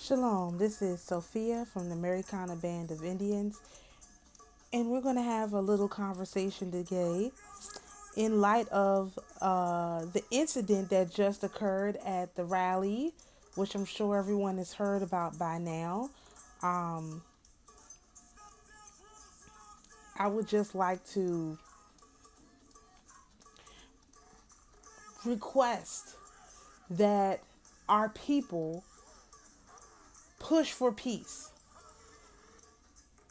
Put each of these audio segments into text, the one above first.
Shalom, this is Sophia from the AmaruKhan Band of Indians, and we're going to have a little conversation today in light of the incident that just occurred at the rally, which I'm sure everyone has heard about by now. I would just like to request that our people push for peace.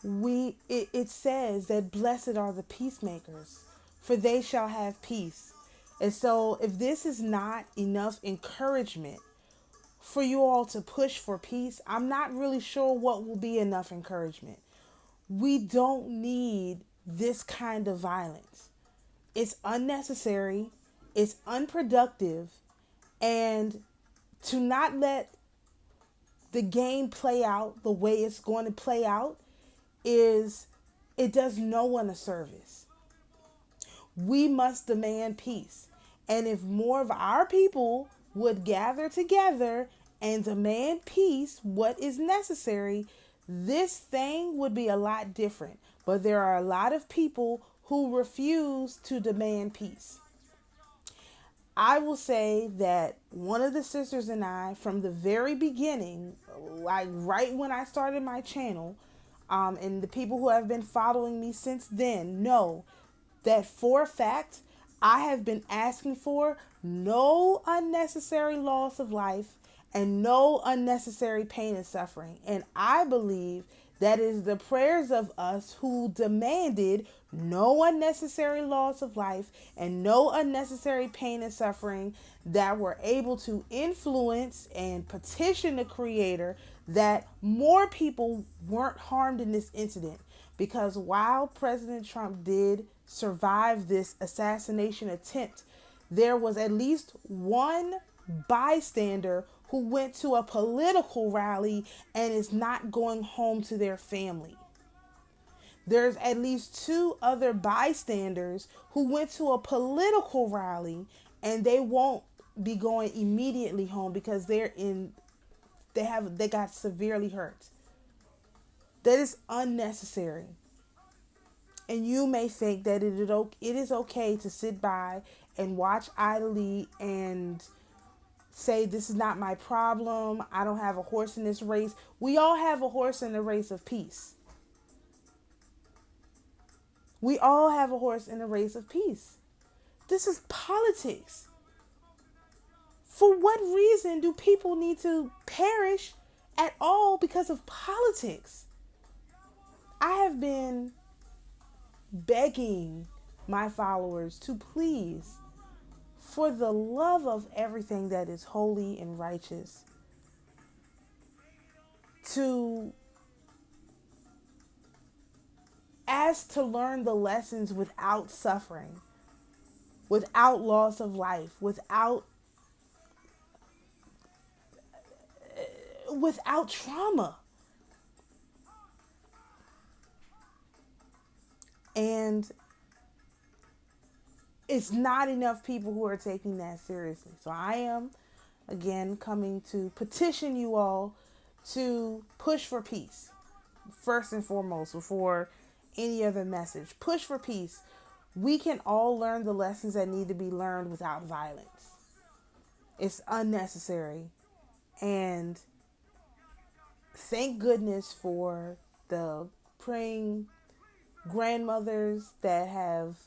It says that blessed are the peacemakers, for they shall have peace. And so if this is not enough encouragement for you all to push for peace, I'm not really sure what will be enough encouragement. We don't need this kind of violence. It's unnecessary, it's unproductive, and to not let the game play out the way it's going to play out it does no one a service. We must demand peace. And if more of our people would gather together and demand peace, what is necessary, this thing would be a lot different. But there are a lot of people who refuse to demand peace. I will say that one of the sisters and I, from the very beginning, like right when I started my channel, and the people who have been following me since then know that for a fact, I have been asking for no unnecessary loss of life and no unnecessary pain and suffering. And I believe that is the prayers of us who demanded no unnecessary loss of life and no unnecessary pain and suffering that were able to influence and petition the Creator that more people weren't harmed in this incident. Because while President Trump did survive this assassination attempt, there was at least one bystander who went to a political rally and is not going home to their family. There's at least two other bystanders who went to a political rally and they won't be going immediately home because they got severely hurt. That is unnecessary. And you may think that it is okay to sit by and watch idly and say, this is not my problem. I don't have a horse in this race. We all have a horse in the race of peace. We all have a horse in the race of peace. This is politics. For what reason do people need to perish at all because of politics? I have been begging my followers to please, for the love of everything that is holy and righteous, to ask to learn the lessons without suffering, without loss of life, without trauma. And it's not enough people who are taking that seriously. So I am, again, coming to petition you all to push for peace. First and foremost, before any other message, push for peace. We can all learn the lessons that need to be learned without violence. It's unnecessary. And thank goodness for the praying grandmothers that have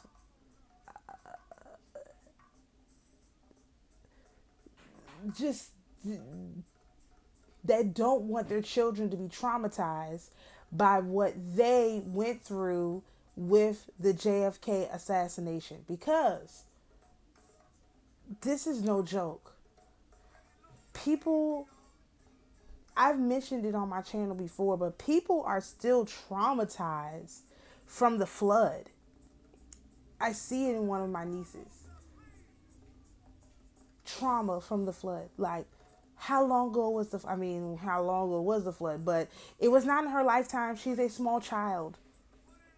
that don't want their children to be traumatized by what they went through with the JFK assassination, because this is no joke. People, I've mentioned it on my channel before, but people are still traumatized from the flood. I see it in one of my nieces. Trauma from the flood. Like, how long ago was the flood? But it was not in her lifetime. She's a small child.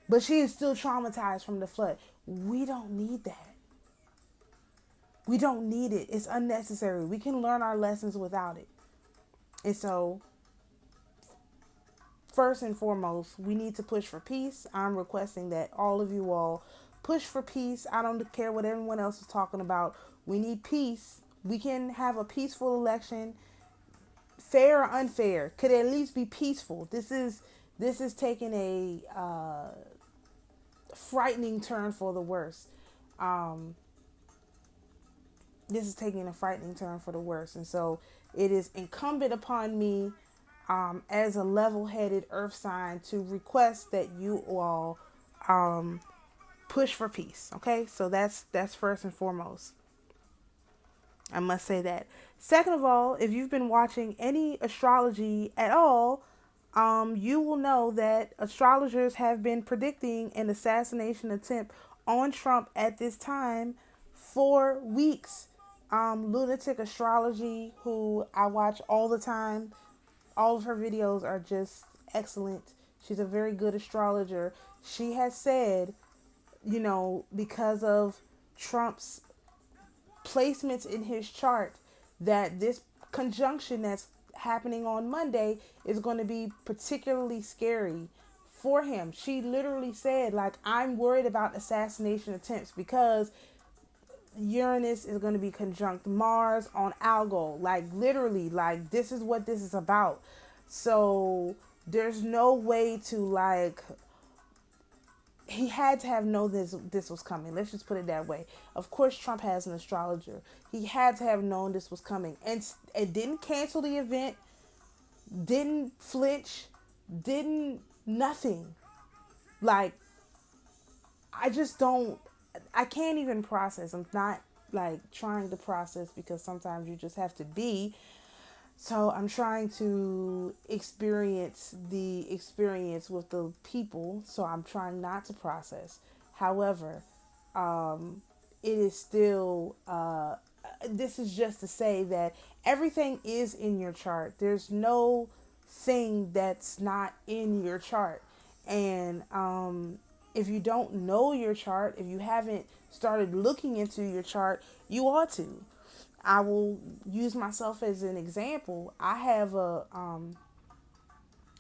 But she is still traumatized from the flood. We don't need that. We don't need it. It's unnecessary. We can learn our lessons without it. And so first and foremost, we need to push for peace. I'm requesting that all of you all push for peace. I don't care what everyone else is talking about. We need peace. We can have a peaceful election, fair or unfair. Could at least be peaceful. This is taking a frightening turn for the worse. Um, this is taking a frightening turn for the worse, and so it is incumbent upon me, as a level-headed earth sign, to request that you all push for peace. Okay, so that's first and foremost. I must say that. Second of all, if you've been watching any astrology at all, you will know that astrologers have been predicting an assassination attempt on Trump at this time for weeks. Lunatic Astrology, who I watch all the time, all of her videos are just excellent. She's a very good astrologer. She has said, because of Trump's placements in his chart, that this conjunction that's happening on Monday is going to be particularly scary for him. She literally said, like, I'm worried about assassination attempts because Uranus is going to be conjunct Mars on Algol. Like, literally, like, this is what this is about. So there's no way to, like, he had to have known this was coming. Let's just put it that way. Of course, Trump has an astrologer. He had to have known this was coming, and it didn't cancel the event, didn't flinch, didn't nothing. Like, I can't even process. I'm not like trying to process, because sometimes you just have to be. So I'm trying to experience the experience with the people. So I'm trying not to process. However, it is still, this is just to say that everything is in your chart. There's no thing that's not in your chart. And if you don't know your chart, if you haven't started looking into your chart, you ought to. I will use myself as an example. I have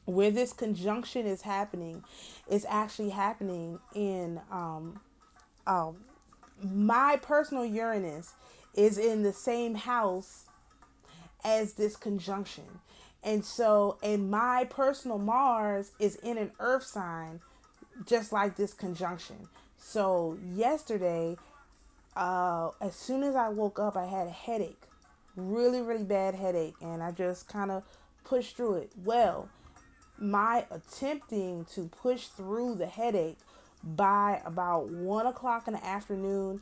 where this conjunction is happening, it's actually happening in my personal Uranus is in the same house as this conjunction. And so, and my personal Mars is in an earth sign, just like this conjunction. So yesterday, as soon as I woke up, I had a headache, really, really bad headache, and I just kind of pushed through it. Well, my attempting to push through the headache by about 1 o'clock in the afternoon,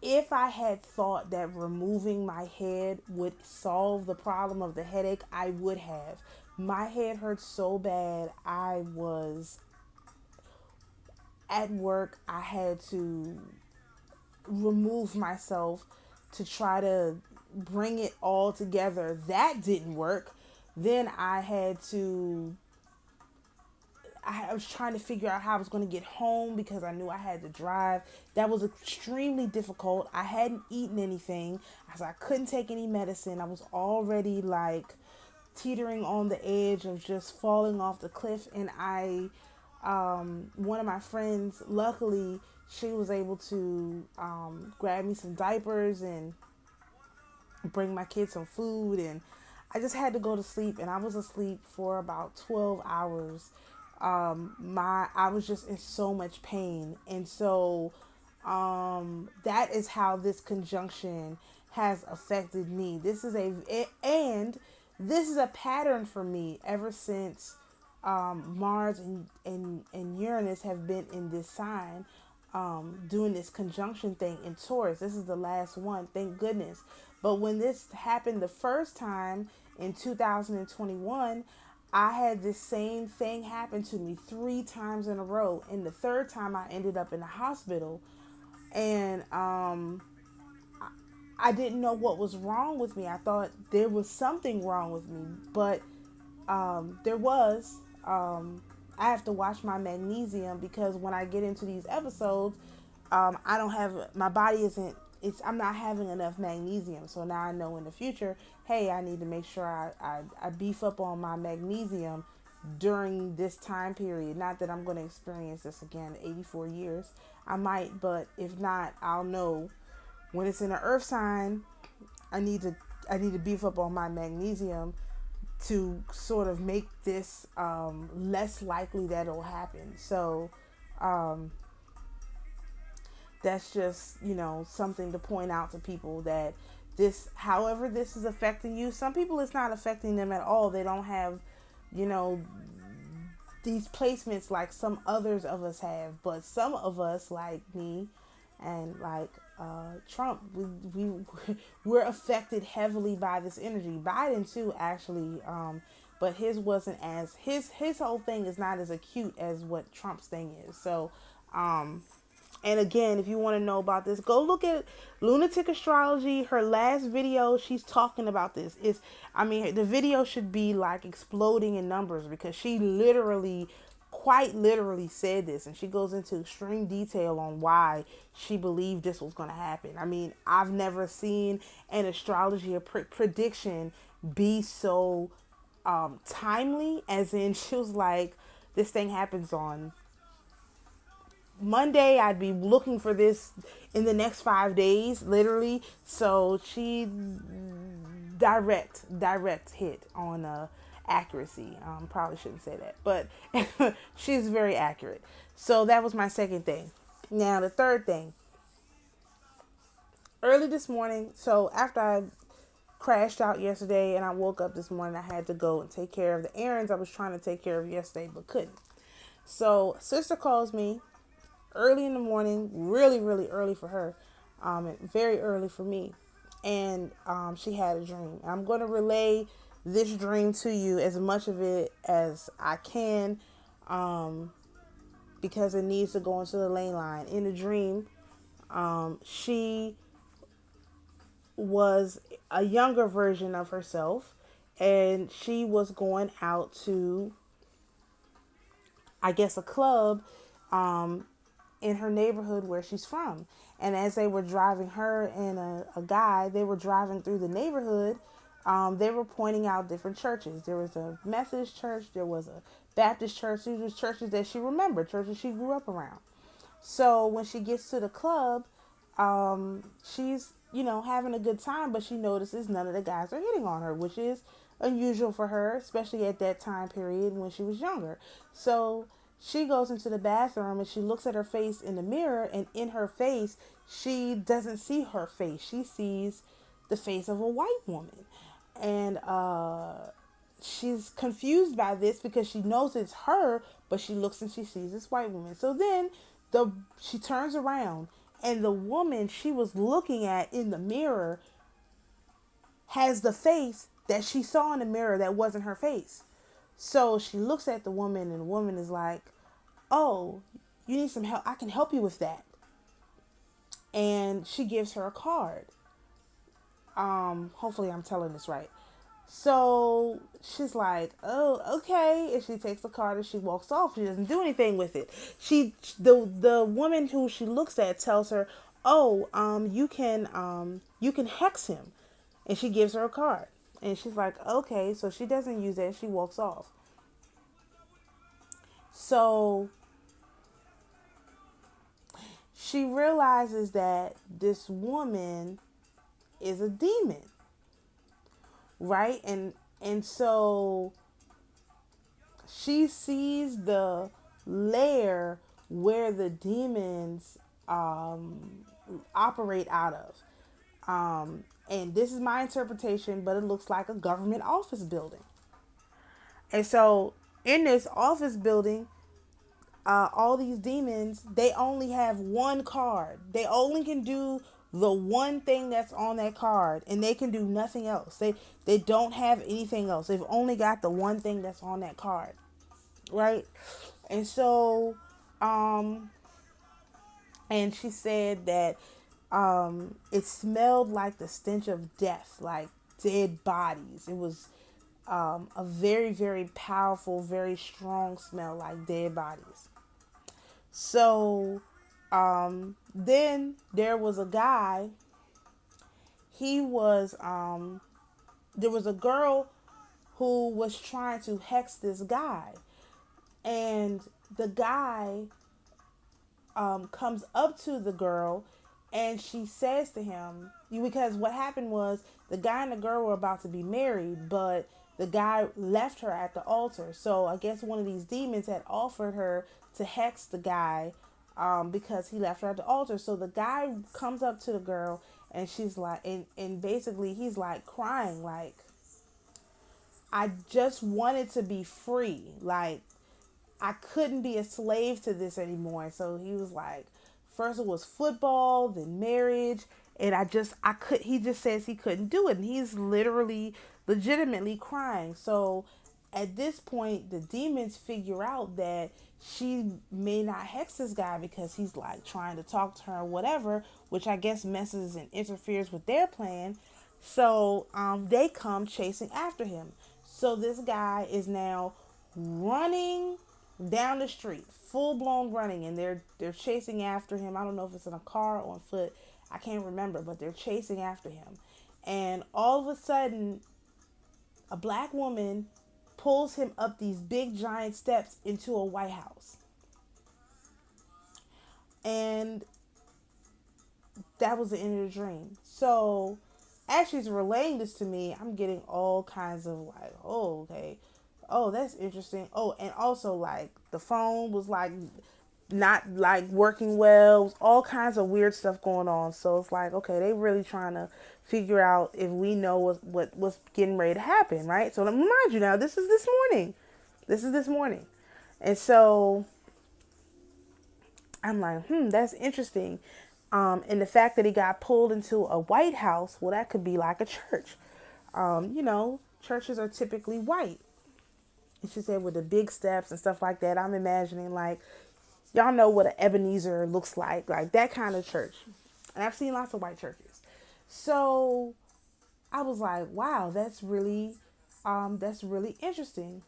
if I had thought that removing my head would solve the problem of the headache, I would have. My head hurt so bad. I was at work. I had to remove myself to try to bring it all together. That didn't work. Then I was trying to figure out how I was going to get home because I knew I had to drive. That was extremely difficult. I hadn't eaten anything, so I couldn't take any medicine. I was already like teetering on the edge of just falling off the cliff. And one of my friends, luckily, she was able to grab me some diapers and bring my kids some food. And I just had to go to sleep, and I was asleep for about 12 hours. I was just in so much pain. And so that is how this conjunction has affected me. This is a pattern for me ever since Mars and Uranus have been in this sign, doing this conjunction thing in Taurus. This is the last one, thank goodness. But when this happened the first time in 2021, I had this same thing happen to me 3 times in a row. And the third time I ended up in the hospital, and I didn't know what was wrong with me. I thought there was something wrong with me, but there was. I have to watch my magnesium, because when I get into these episodes, I don't have, my body isn't, I'm not having enough magnesium. So now I know in the future, hey, I need to make sure I beef up on my magnesium during this time period. Not that I'm going to experience this again, 84 years. I might, but if not, I'll know when it's in an earth sign. I need to beef up on my magnesium to sort of make this less likely that it'll happen. So that's just, something to point out to people, that this, however this is affecting you, some people it's not affecting them at all. They don't have, these placements like some others of us have, but some of us, like me and like Trump, we're affected heavily by this energy. Biden too, actually, but his wasn't as, his whole thing is not as acute as what Trump's thing is. So and again, if you want to know about this, go look at Lunatic Astrology. Her last video, she's talking about this. The video should be like exploding in numbers, because she quite literally said this, and she goes into extreme detail on why she believed this was going to happen. I mean, I've never seen an astrology or prediction be so timely, as in she was like, this thing happens on Monday, I'd be looking for this in the next 5 days, literally. So she direct hit on accuracy. Probably shouldn't say that, but she's very accurate. So that was my second thing. Now the third thing. Early this morning, so after I crashed out yesterday and I woke up this morning, I had to go and take care of the errands I was trying to take care of yesterday but couldn't. So sister calls me early in the morning, really, really early for her, very early for me. And she had a dream. I'm going to relay this dream to you, as much of it as I can, because it needs to go into the ley line. In the dream, she was a younger version of herself, and she was going out to, I guess, a club, in her neighborhood where she's from. And as they were driving, her and a guy, they were driving through the neighborhood, they were pointing out different churches. There was a Methodist church, there was a Baptist church. These were churches that she remembered, churches she grew up around. So when she gets to the club, she's, having a good time, but she notices none of the guys are hitting on her, which is unusual for her, especially at that time period when she was younger. So she goes into the bathroom and she looks at her face in the mirror, and in her face, she doesn't see her face. She sees the face of a white woman. And she's confused by this, because she knows it's her, but she looks and she sees this white woman. So then she turns around, and the woman she was looking at in the mirror has the face that she saw in the mirror that wasn't her face. So she looks at the woman, and the woman is like, oh, you need some help? I can help you with that. And she gives her a card. Hopefully I'm telling this right. So she's like, oh, okay. And she takes the card and she walks off. She doesn't do anything with it. The woman who she looks at tells her, oh, you can hex him. And she gives her a card. And she's like, okay. So she doesn't use it. She walks off. So she realizes that this woman is a demon, right? And so she sees the lair where the demons operate out of. And this is my interpretation, but it looks like a government office building. And so in this office building, all these demons, they only have one card. They only can do the one thing that's on that card, and they can do nothing else. They don't have anything else. They've only got the one thing that's on that card, right? And so, and she said that it smelled like the stench of death, like dead bodies. It was a very, very powerful, very strong smell, like dead bodies. So then there was a guy. He was there was a girl who was trying to hex this guy. And the guy comes up to the girl, and she says to him, because what happened was the guy and the girl were about to be married, but the guy left her at the altar. So I guess one of these demons had offered her to hex the guy because he left her at the altar. So the guy comes up to the girl, and she's like, and basically he's like crying, like, I just wanted to be free. Like, I couldn't be a slave to this anymore. So he was like, first it was football, then marriage. And he just says he couldn't do it. And he's literally, legitimately crying. So at this point, the demons figure out that she may not hex this guy because he's like trying to talk to her or whatever, which I guess messes and interferes with their plan. So they come chasing after him. So this guy is now running down the street, full blown running, and they're chasing after him. I don't know if it's in a car or on foot. I can't remember, but they're chasing after him. And all of a sudden, a black woman pulls him up these big giant steps into a White House. And that was the end of the dream. So as she's relaying this to me, I'm getting all kinds of like, oh, okay. Oh, that's interesting. Oh, and also like the phone was like not like working well. All kinds of weird stuff going on. So it's like, okay, they really trying to figure out if we know what's getting ready to happen, right? So let me remind you now, this is this morning. This is this morning. And so I'm like, that's interesting. And the fact that he got pulled into a White House, well, that could be like a church. Churches are typically white. And she said with the big steps and stuff like that. I'm imagining like, y'all know what an Ebenezer looks like that kind of church. And I've seen lots of white churches. So I was like, wow, that's really interesting.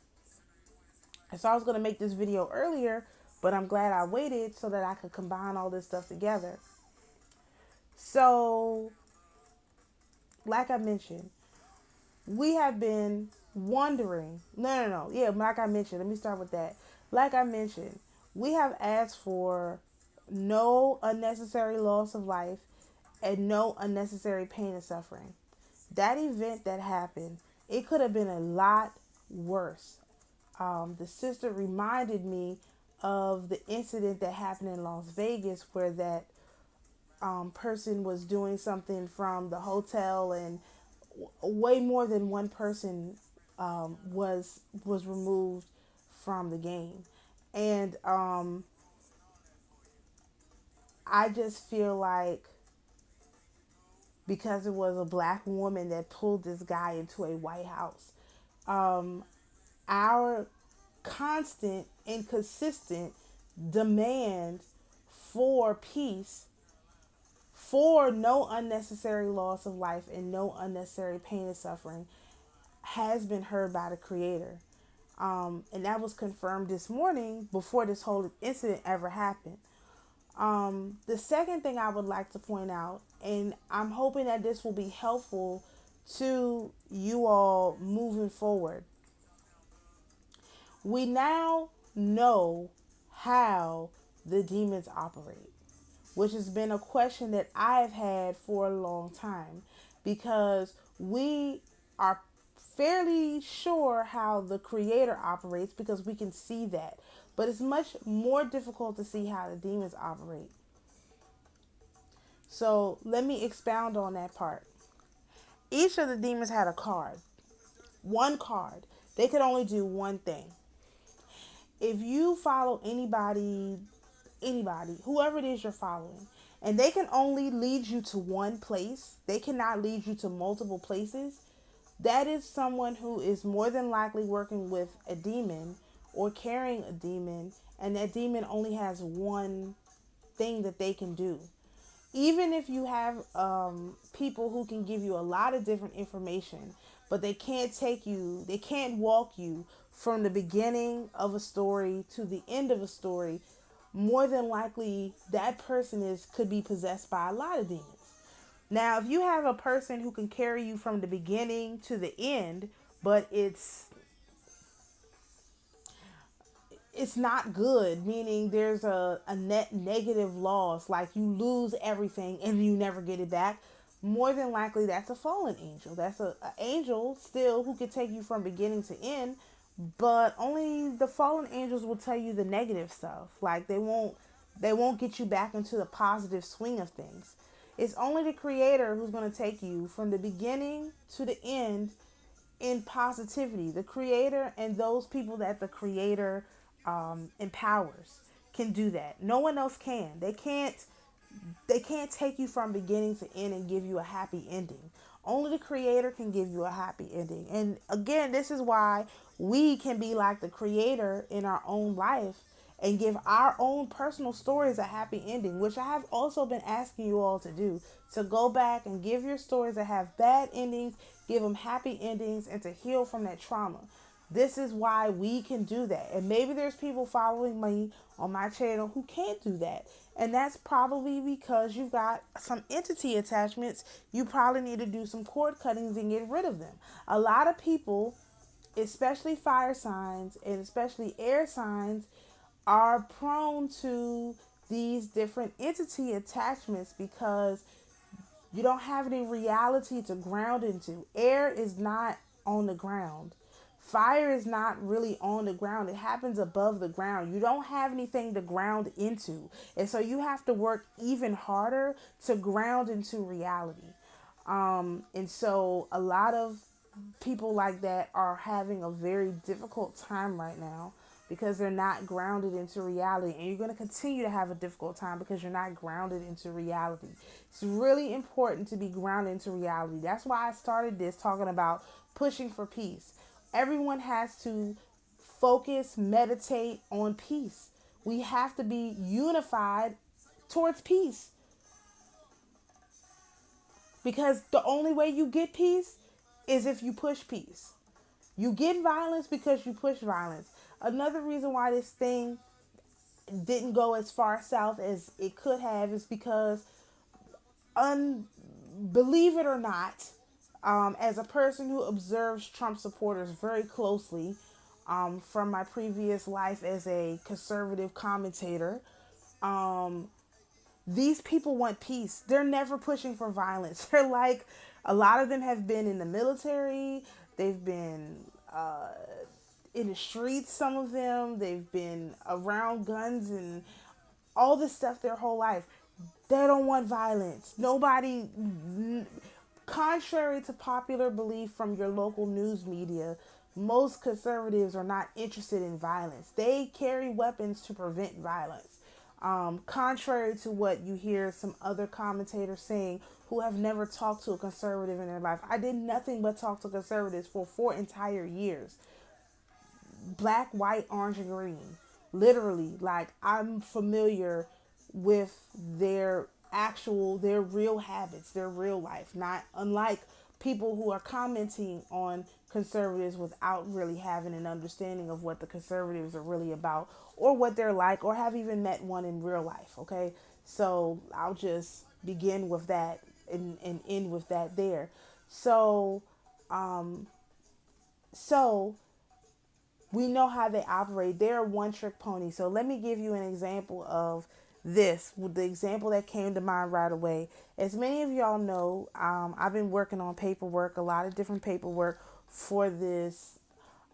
And so I was going to make this video earlier, but I'm glad I waited so that I could combine all this stuff together. So, like I mentioned, we have been wondering. No. Yeah, like I mentioned, let me start with that. Like I mentioned, we have asked for no unnecessary loss of life and no unnecessary pain and suffering. That event that happened, it could have been a lot worse. The sister reminded me of the incident that happened in Las Vegas where that person was doing something from the hotel, and way more than one person was removed from the game. And I just feel like because it was a black woman that pulled this guy into a White House, our constant and consistent demand for peace, for no unnecessary loss of life and no unnecessary pain and suffering, has been heard by the Creator. And that was confirmed this morning before this whole incident ever happened. The second thing I would like to point out, and I'm hoping that this will be helpful to you all moving forward. We now know how the demons operate, which has been a question that I've had for a long time, because we are fairly sure how the Creator operates because we can see that. But it's much more difficult to see how the demons operate. So let me expound on that part. Each of the demons had a card. One card. They could only do one thing. If you follow anybody, whoever it is you're following, and they can only lead you to one place, they cannot lead you to multiple places, that is someone who is more than likely working with a demon or carrying a demon, and that demon only has one thing that they can do. Even if you have people who can give you a lot of different information, but they can't walk you from the beginning of a story to the end of a story, more than likely that person could be possessed by a lot of demons. Now, if you have a person who can carry you from the beginning to the end, but it's not good, meaning there's a net negative loss, like you lose everything and you never get it back. More than likely that's a fallen angel. That's a angel still who could take you from beginning to end, but only the fallen angels will tell you the negative stuff. Like they won't get you back into the positive swing of things. It's only the creator who's going to take you from the beginning to the end in positivity. The creator and those people that the creator empowers can do that. No one else can. They can't take you from beginning to end and give you a happy ending. Only the creator can give you a happy ending. And again, this is why we can be like the creator in our own life and give our own personal stories a happy ending, which I have also been asking you all to do. To go back and give your stories that have bad endings, give them happy endings, and to heal from that trauma. This is why we can do that. And maybe there's people following me on my channel who can't do that. And that's probably because you've got some entity attachments. You probably need to do some cord cuttings and get rid of them. A lot of people, especially fire signs and especially air signs, are prone to these different entity attachments because you don't have any reality to ground into. Air is not on the ground. Fire is not really on the ground. It happens above the ground. You don't have anything to ground into. And so you have to work even harder to ground into reality. And so a lot of people like that are having a very difficult time right now because they're not grounded into reality. And you're going to continue to have a difficult time because you're not grounded into reality. It's really important to be grounded into reality. That's why I started this talking about pushing for peace. Everyone has to focus, meditate on peace. We have to be unified towards peace. Because the only way you get peace is if you push peace. You get violence because you push violence. Another reason why this thing didn't go as far south as it could have is because, believe it or not, as a person who observes Trump supporters very closely, from my previous life as a conservative commentator, these people want peace. They're never pushing for violence. They're like, a lot of them have been in the military. They've been in the streets, some of them. They've been around guns and all this stuff their whole life. They don't want violence. Nobody, contrary to popular belief from your local news media, most conservatives are not interested in violence. They carry weapons to prevent violence. Contrary to what you hear some other commentators saying who have never talked to a conservative in their life. I did nothing but talk to conservatives for 4 entire years. Black, white, orange, and green. Literally, like, I'm familiar with their real habits, their real life. Not unlike people who are commenting on conservatives without really having an understanding of what the conservatives are really about or what they're like or have even met one in real life. Okay, so I'll just begin with that and end with that there. So we know how they operate. They're a one-trick pony. So let me give you an example of this. The example that came to mind right away. As many of y'all know, I've been working on paperwork, a lot of different paperwork for this,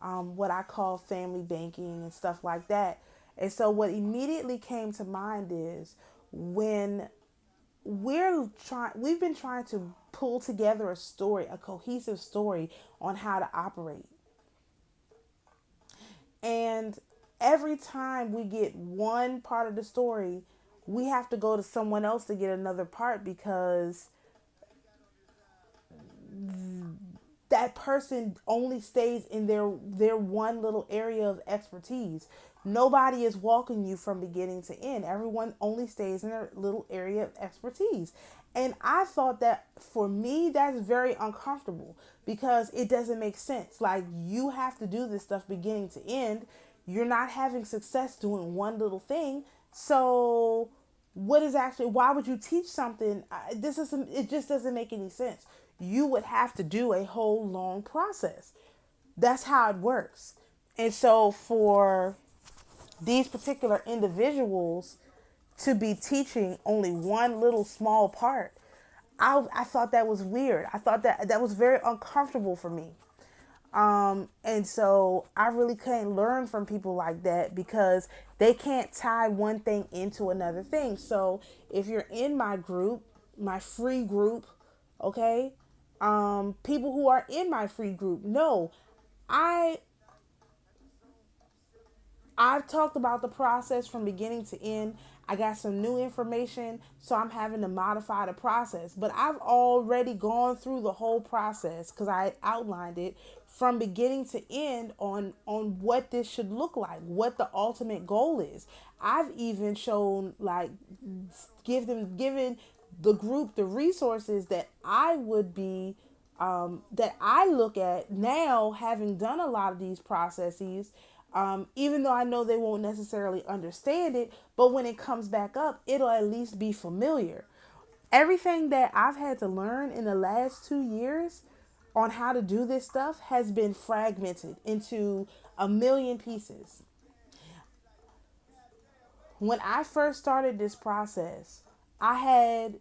what I call family banking and stuff like that. And so what immediately came to mind is when we've been trying to pull together a story, a cohesive story on how to operate. And every time we get one part of the story, we have to go to someone else to get another part because that person only stays in their one little area of expertise. Nobody is walking you from beginning to end. Everyone only stays in their little area of expertise. And I thought that for me, that's very uncomfortable because it doesn't make sense. Like, you have to do this stuff beginning to end. You're not having success doing one little thing. So why would you teach something? It just doesn't make any sense. You would have to do a whole long process. That's how it works. And so for these particular individuals to be teaching only one little small part, I thought that was weird. I thought that was very uncomfortable for me. And so I really can't learn from people like that because they can't tie one thing into another thing. So if you're in my group, my free group, okay, people who are in my free group know I I've talked about the process from beginning to end. I got some new information, so I'm having to modify the process. But I've already gone through the whole process because I outlined it from beginning to end on what this should look like, what the ultimate goal is. I've even shown like given the group the resources that I would be that I look at now, having done a lot of these processes, even though I know they won't necessarily understand it, but when it comes back up, it'll at least be familiar. Everything that I've had to learn in the last 2 years on how to do this stuff has been fragmented into a million pieces. When I first started this process, I had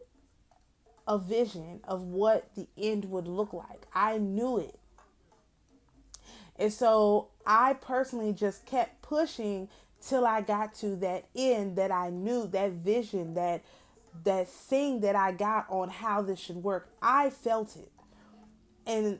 a vision of what the end would look like. I knew it. And so I personally just kept pushing till I got to that end that I knew, that vision, that thing that I got on how this should work. I felt it. And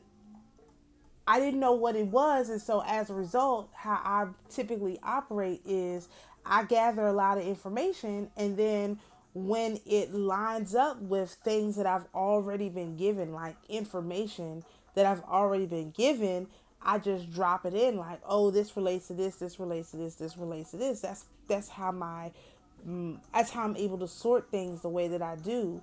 I didn't know what it was. And so as a result, how I typically operate is I gather a lot of information, and then when it lines up with things that I've already been given, like information that I've already been given, I just drop it in like, oh, this relates to this, this relates to this, this relates to this. That's how that's how I'm able to sort things the way that I do.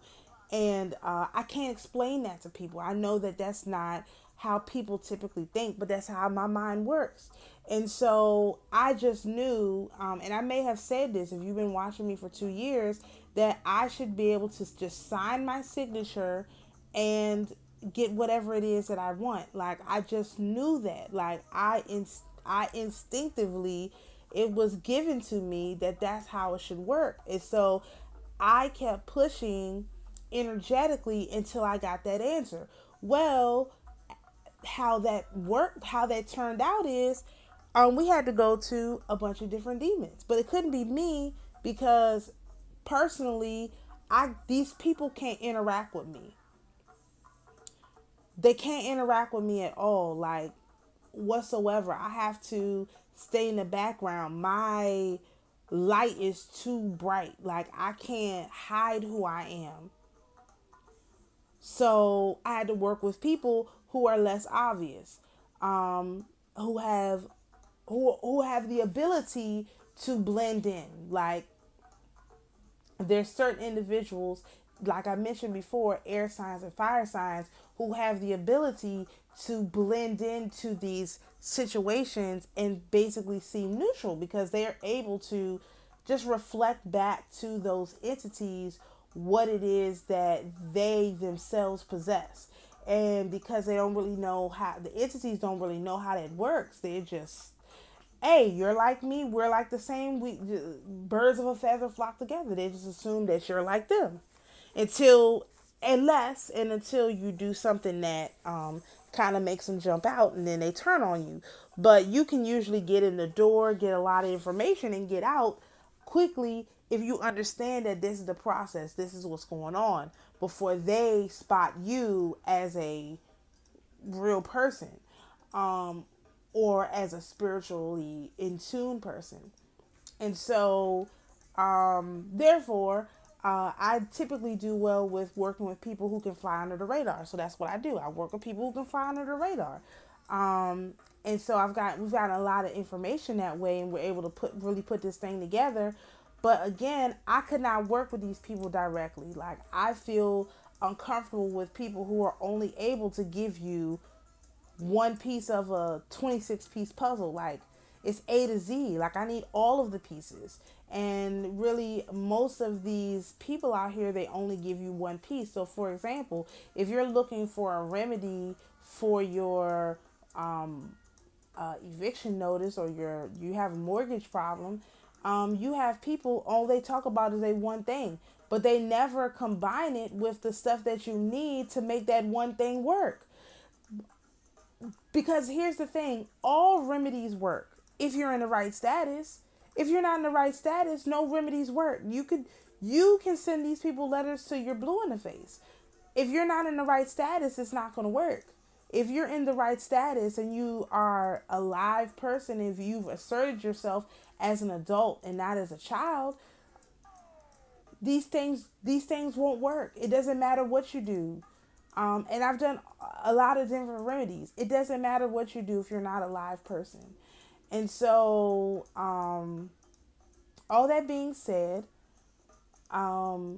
And I can't explain that to people. I know that that's not how people typically think, but that's how my mind works. And so I just knew, and I may have said this if you've been watching me for 2 years, that I should be able to just sign my signature and get whatever it is that I want. Like I just knew that. Like I instinctively, it was given to me that that's how it should work. And so I kept pushing energetically until I got that answer. Well, how that worked, how that turned out is, we had to go to a bunch of different demons, but it couldn't be me because personally, these people can't interact with me. They can't interact with me at all, like whatsoever. I have to stay in the background. My light is too bright. Like I can't hide who I am. So I had to work with people who are less obvious, who have who have the ability to blend in. Like there's certain individuals, like I mentioned before, air signs and fire signs, who have the ability to blend into these situations and basically seem neutral because they are able to just reflect back to those entities what it is that they themselves possess. And because they don't really know how, the entities don't really know how that works, they're just, hey, you're like me, we're like the same. We birds of a feather flock together. They just assume that you're like them, until until you do something that kind of makes them jump out, and then they turn on you. But you can usually get in the door, get a lot of information, and get out quickly if you understand that this is the process. This is what's going on before they spot you as a real person, um, or as a spiritually in tune person. And so, therefore, I typically do well with working with people who can fly under the radar. So that's what I do. I work with people who can fly under the radar. And so we've got a lot of information that way, and we're able to put this thing together. But again, I could not work with these people directly. Like I feel uncomfortable with people who are only able to give you one piece of a 26-piece puzzle. Like it's A to Z. Like I need all of the pieces. And really, most of these people out here, they only give you one piece. So for example, if you're looking for a remedy for your eviction notice, or you have a mortgage problem, you have people, all they talk about is a one thing, but they never combine it with the stuff that you need to make that one thing work. Because here's the thing, all remedies work if you're in the right status. If you're not in the right status, no remedies work. You can send these people letters till you're blue in the face. If you're not in the right status, it's not going to work. If you're in the right status and you are a live person, if you've asserted yourself as an adult and not as a child, these things won't work. It doesn't matter what you do. And I've done a lot of different remedies. It doesn't matter what you do if you're not a live person. And so, all that being said, now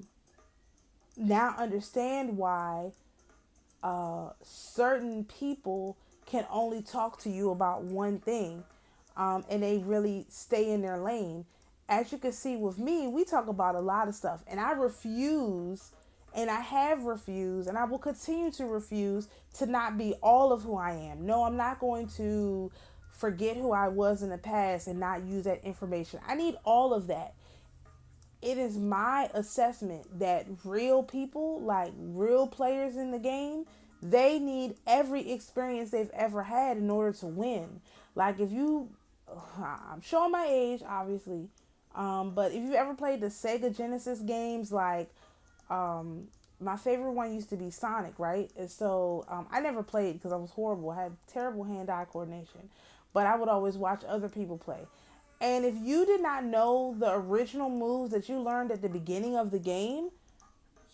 understand why certain people can only talk to you about one thing, and they really stay in their lane. As you can see with me, we talk about a lot of stuff, and I refuse, and I have refused, and I will continue to refuse to not be all of who I am. No, I'm not going to forget who I was in the past and not use that information. I need all of that. It is my assessment that real people, like real players in the game, they need every experience they've ever had in order to win. Like if you, I'm showing my age, obviously, but if you've ever played the Sega Genesis games, like my favorite one used to be Sonic, right? And so I never played because I was horrible. I had terrible hand-eye coordination, but I would always watch other people play. And if you did not know the original moves that you learned at the beginning of the game,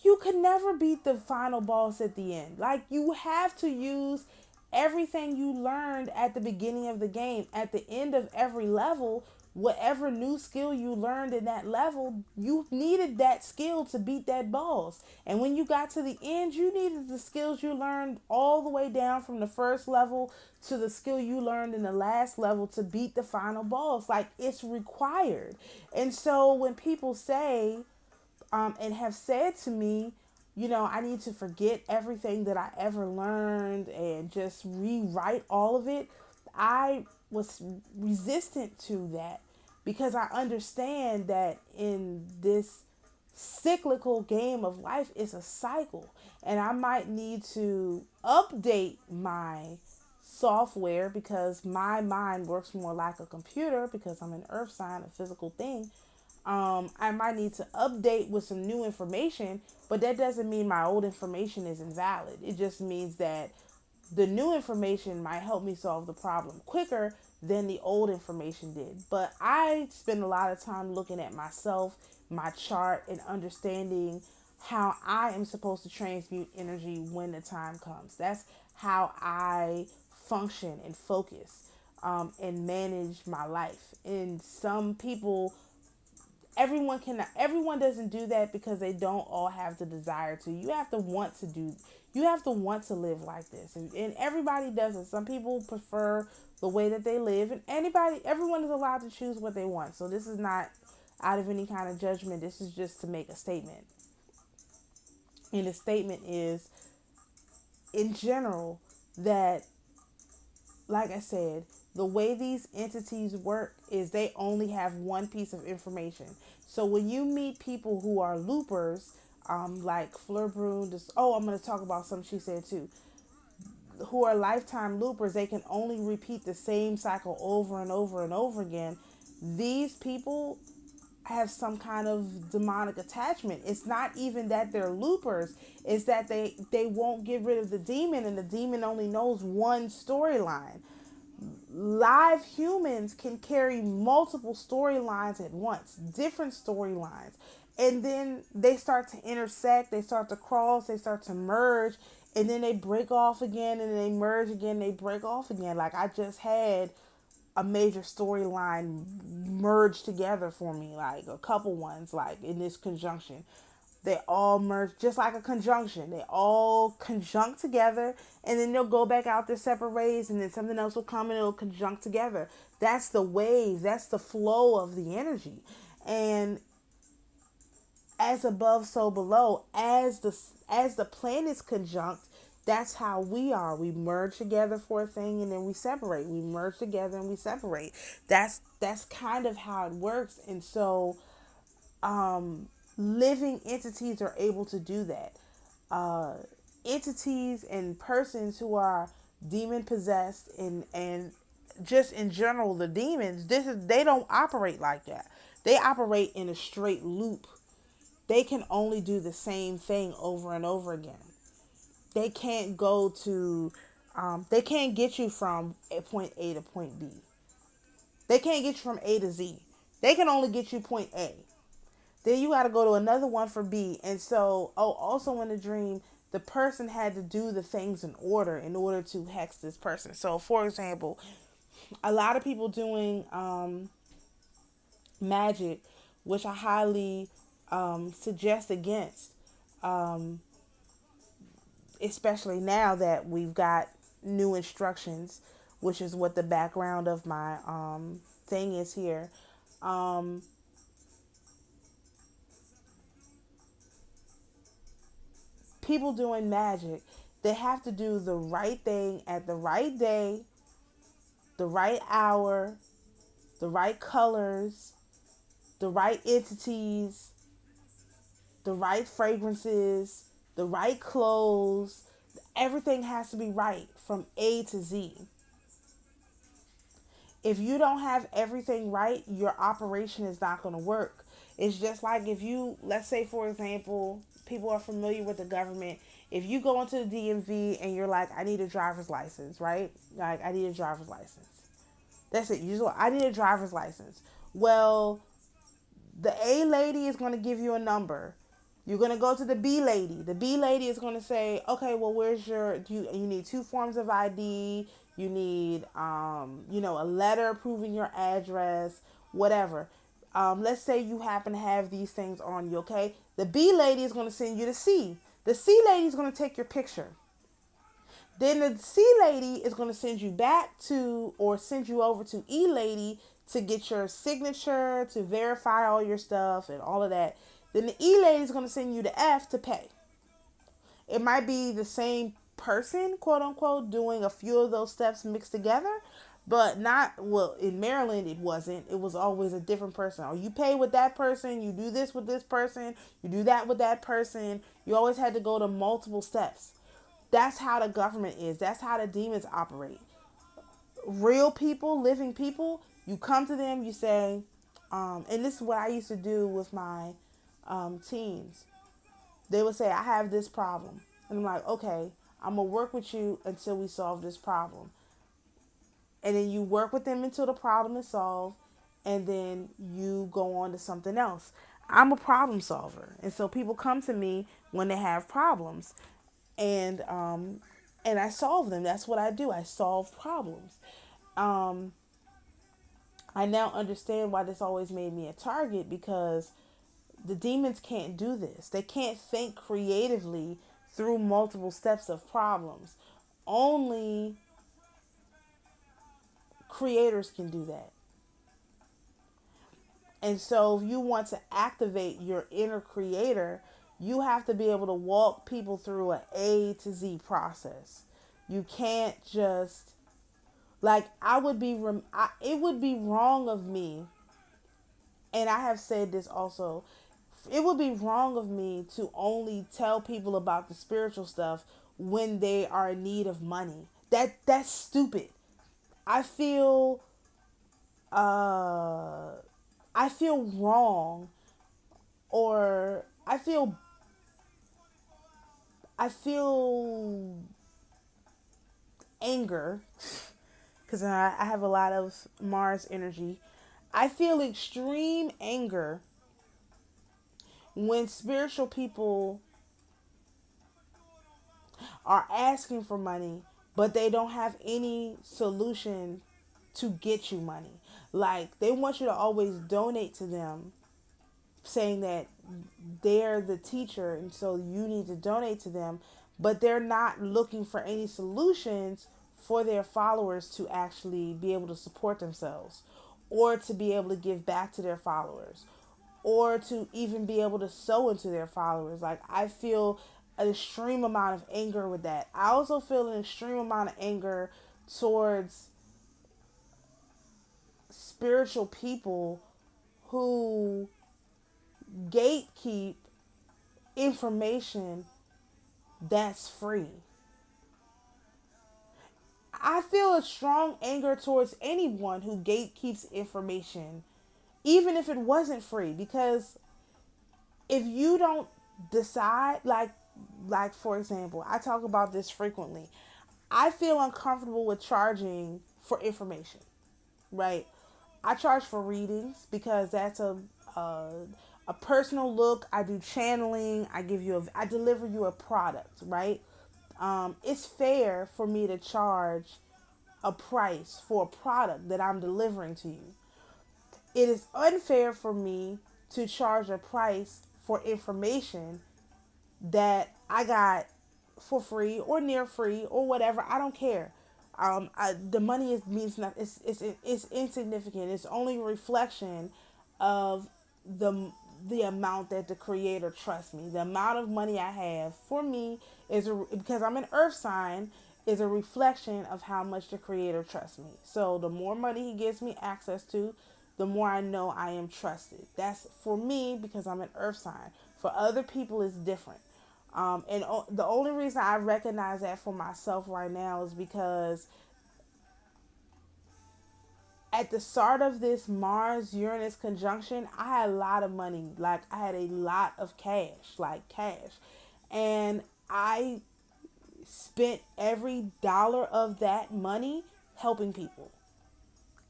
you could never beat the final boss at the end. Like, you have to use everything you learned at the beginning of the game. At the end of every level, whatever new skill you learned in that level, you needed that skill to beat that boss. And when you got to the end, you needed the skills you learned all the way down from the first level to the skill you learned in the last level to beat the final boss. Like, it's required. And so when people say, and have said to me, I need to forget everything that I ever learned and just rewrite all of it, I was resistant to that, because I understand that in this cyclical game of life, it's a cycle, and I might need to update my software because my mind works more like a computer, because I'm an earth sign, a physical thing. I might need to update with some new information, but that doesn't mean my old information is invalid. It just means that the new information might help me solve the problem quicker than the old information did. But I spend a lot of time looking at myself, my chart, and understanding how I am supposed to transmute energy when the time comes. That's how I function and focus, and manage my life. And some people, everyone doesn't do that because they don't all have the desire to. You have to want to live like this, and everybody doesn't. Some people prefer the way that they live, and everyone is allowed to choose what they want. So this is not out of any kind of judgment. This is just to make a statement, and the statement is, in general, that, like I said, the way these entities work is they only have one piece of information. So when you meet people who are loopers, like Fleur Brune, I'm going to talk about something she said too, who are lifetime loopers, they can only repeat the same cycle over and over and over again. These people have some kind of demonic attachment. It's not even that they're loopers, it's that they won't get rid of the demon, and the demon only knows one storyline. Live humans can carry multiple storylines at once, different storylines, and then they start to intersect, they start to cross, they start to merge, and then they break off again, and then they merge again, they break off again. Like, I just had a major storyline merge together for me, like a couple ones, like in this conjunction. They all merge just like a conjunction. They all conjunct together, and then they'll go back out their separate ways, and then something else will come and it'll conjunct together. That's the wave. That's the flow of the energy. And as above, so below. As the planets conjunct, That's how we are. We merge together for a thing and then we separate. We merge together and we separate. That's kind of how it works. And so living entities are able to do that. Uh, entities and persons who are demon possessed and just in general the demons, they don't operate like that. They operate in a straight loop. They can only do the same thing over and over again. They can't go to they can't get you from point A to point B. They can't get you from A to Z. They can only get you point A. Then you got to go to another one for B. And so, also in the dream, the person had to do the things in order to hex this person. So, for example, a lot of people doing magic, which I highly suggest against, especially now that we've got new instructions, which is what the background of my thing is here. Um, People doing magic, they have to do the right thing at the right day, the right hour, the right colors, the right entities, the right fragrances, the right clothes. Everything has to be right from A to Z. If you don't have everything right, your operation is not going to work. It's just like if you, let's say, for example, people are familiar with the government. If you go into the DMV and you're like, I need a driver's license, right? Like, I need a driver's license. That's it. Usually, I need a driver's license. Well, the A lady is going to give you a number. You're going to go to the B lady. The B lady is going to say, okay, well, where's your, you need two forms of ID. You need, a letter proving your address, whatever. Let's say you happen to have these things on you, okay? The B lady is going to send you to C. The C lady is going to take your picture. Then the C lady is going to send you back to, or send you over to E lady to get your signature, to verify all your stuff and all of that. Then the E lady is going to send you to F to pay. It might be the same person, quote unquote, doing a few of those steps mixed together, but not, well, in Maryland it wasn't. It was always a different person. Or you pay with that person, you do this with this person, you do that with that person. You always had to go to multiple steps. That's how the government is. That's how the demons operate. Real people, living people, you come to them, you say, and this is what I used to do with my teens. They would say, I have this problem. And I'm like, okay, I'm going to work with you until we solve this problem. And then you work with them until the problem is solved. And then you go on to something else. I'm a problem solver. And so people come to me when they have problems. And I solve them. That's what I do. I solve problems. Um, I now understand why this always made me a target, because the demons can't do this. They can't think creatively through multiple steps of problems. Only creators can do that. And so if you want to activate your inner creator, you have to be able to walk people through an A to Z process. You can't just, like, it would be wrong of me, and I have said this also, it would be wrong of me to only tell people about the spiritual stuff when they are in need of money. That's stupid. I feel uh I feel wrong, or I feel anger, because I have a lot of Mars energy. I feel extreme anger when spiritual people are asking for money, but they don't have any solution to get you money. Like, they want you to always donate to them, saying that they're the teacher and so you need to donate to them, but they're not looking for any solutions for their followers to actually be able to support themselves, or to be able to give back to their followers, or to even be able to sow into their followers. Like, I feel an extreme amount of anger with that. I also feel an extreme amount of anger towards spiritual people who gatekeep information that's free. I feel a strong anger towards anyone who gatekeeps information, even if it wasn't free, because if you don't decide, like for example, I talk about this frequently. I feel uncomfortable with charging for information, right? I charge for readings because that's a personal look. I do channeling. I deliver you a product, right? It's fair for me to charge a price for a product that I'm delivering to you. It is unfair for me to charge a price for information that I got for free or near free or whatever. I don't care. The money means nothing. It's insignificant. It's only a reflection of the the amount that the Creator trusts me. The amount of money I have for me because I'm an Earth sign, is a reflection of how much the Creator trusts me. So the more money He gives me access to, the more I know I am trusted. That's for me because I'm an Earth sign. For other people, it's different. The only reason I recognize that for myself right now is because at the start of this Mars Uranus conjunction, I had a lot of money. Like, I had a lot of cash, like cash. And I spent every dollar of that money helping people.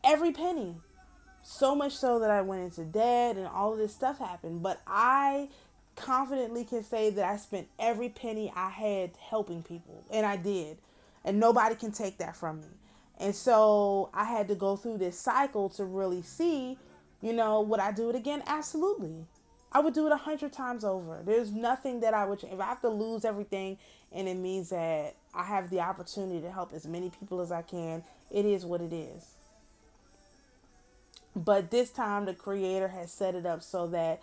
Every penny. So much so that I went into debt and all of this stuff happened. But I confidently can say that I spent every penny I had helping people. And I did. And nobody can take that from me. And so I had to go through this cycle to really see, would I do it again? Absolutely. I would do it 100 times over. There's nothing that I would change. If I have to lose everything and it means that I have the opportunity to help as many people as I can, it is what it is. But this time the Creator has set it up so that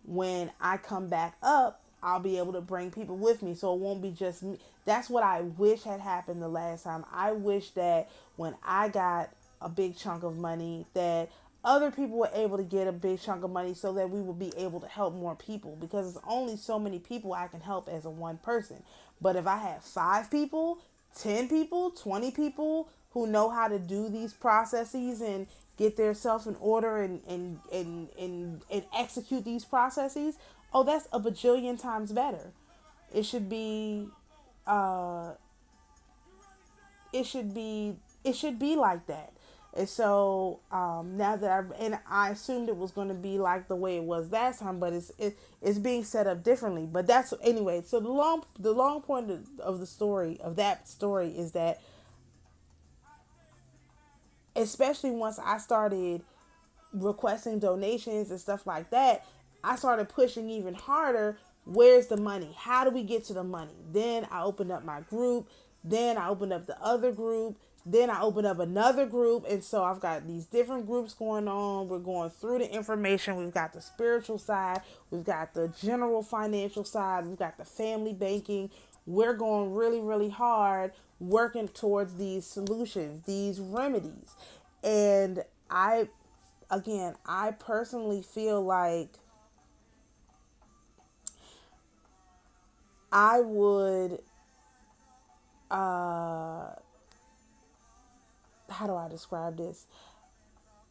when I come back up, I'll be able to bring people with me. So it won't be just me. That's what I wish had happened the last time. I wish that when I got a big chunk of money, that other people were able to get a big chunk of money so that we would be able to help more people, because it's only so many people I can help as a one person. But if I have 5 people, 10 people, 20 people who know how to do these processes and get their self in order and execute these processes, oh, that's a bajillion times better. It should be uh it should be like that. And so now that I assumed it was going to be like the way it was last time, but it's being set up differently. But that's anyway. So the long point of the story of that story is that, especially once I started requesting donations and stuff like that, I started pushing even harder. Where's the money? How do we get to the money? Then I opened up my group. Then I opened up the other group. Then I opened up another group. And so I've got these different groups going on. We're going through the information. We've got the spiritual side. We've got the general financial side. We've got the family banking. We're going really, really hard working towards these solutions, these remedies. And I personally feel like I would, how do I describe this?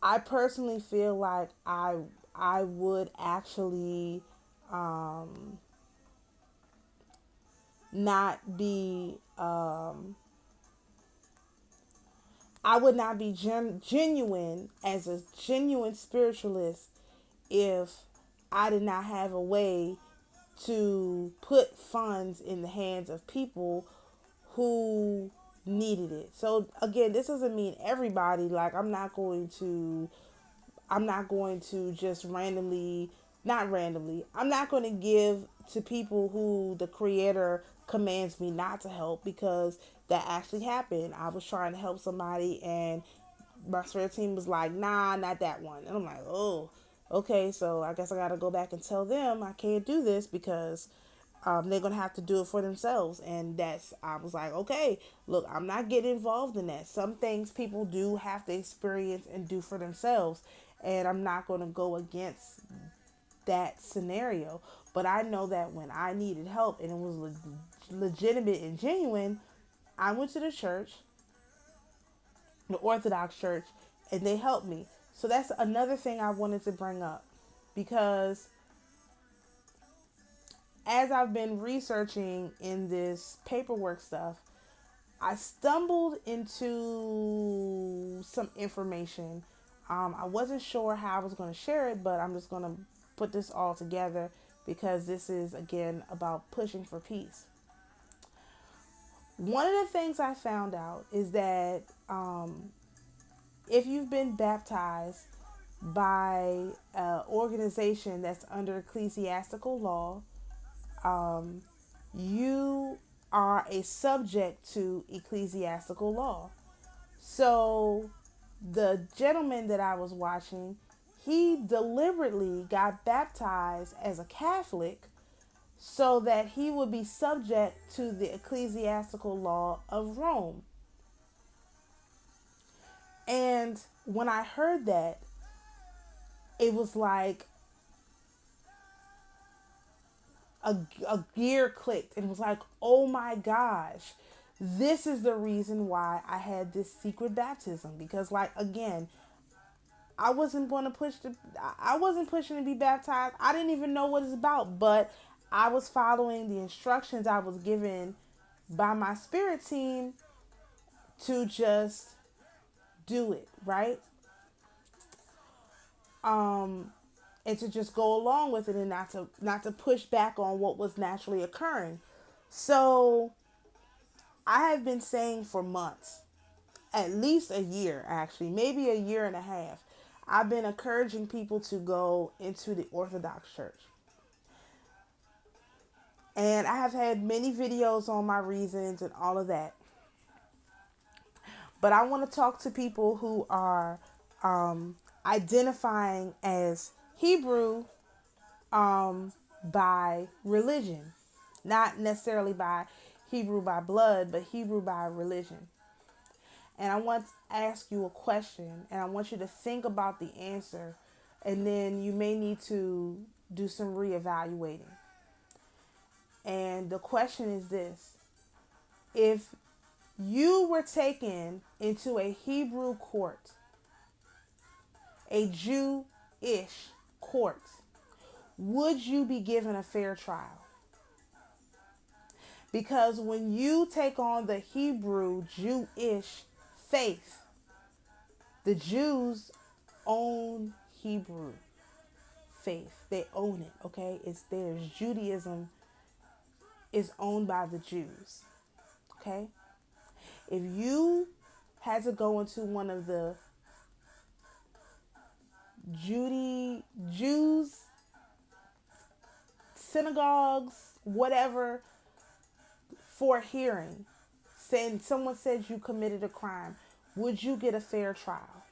I personally feel like I would actually not be, I would not be genuine as a genuine spiritualist if I did not have a way to put funds in the hands of people who needed it. So again, this doesn't mean everybody. Like, I'm not going to just randomly, not randomly, I'm not going to give to people who the Creator commands me not to help, because that actually happened. I was trying to help somebody and my spirit team was like, nah, not that one. And I'm like, oh, okay, so I guess I got to go back and tell them I can't do this because they're gonna have to do it for themselves. And I was like, okay, look, I'm not getting involved in that. Some things people do have to experience and do for themselves, and I'm not gonna go against that scenario. But I know that when I needed help and it was legitimate and genuine, I went to the church, the Orthodox church, and they helped me. So that's another thing I wanted to bring up, because as I've been researching in this paperwork stuff, I stumbled into some information. I wasn't sure how I was going to share it, but I'm just going to put this all together because this is, again, about pushing for peace. One of the things I found out is that if you've been baptized by an organization that's under ecclesiastical law, you are a subject to ecclesiastical law. So the gentleman that I was watching, he deliberately got baptized as a Catholic so that he would be subject to the ecclesiastical law of Rome. And when I heard that, it was like a gear clicked, and it was like, oh my gosh, this is the reason why I had this secret baptism. Because, like, again, I wasn't pushing to be baptized. I didn't even know what it's about, but I was following the instructions I was given by my spirit team to just do it, right? And to just go along with it and not to push back on what was naturally occurring. So I have been saying for months, at least a year, actually, maybe a year and a half, I've been encouraging people to go into the Orthodox Church. And I have had many videos on my reasons and all of that. But I want to talk to people who are identifying as Hebrew by religion. Not necessarily by Hebrew by blood, but Hebrew by religion. And I want to ask you a question, and I want you to think about the answer, and then you may need to do some reevaluating. And the question is this: if you were taken into a Hebrew court, a Jewish court, would you be given a fair trial? Because when you take on the Hebrew Jewish faith, the Jews own Hebrew faith. They own it, okay? It's theirs. Judaism is owned by the Jews, okay? If you had to go into one of the Jews synagogues, whatever, for a hearing, saying someone said you committed a crime, would you get a fair trial?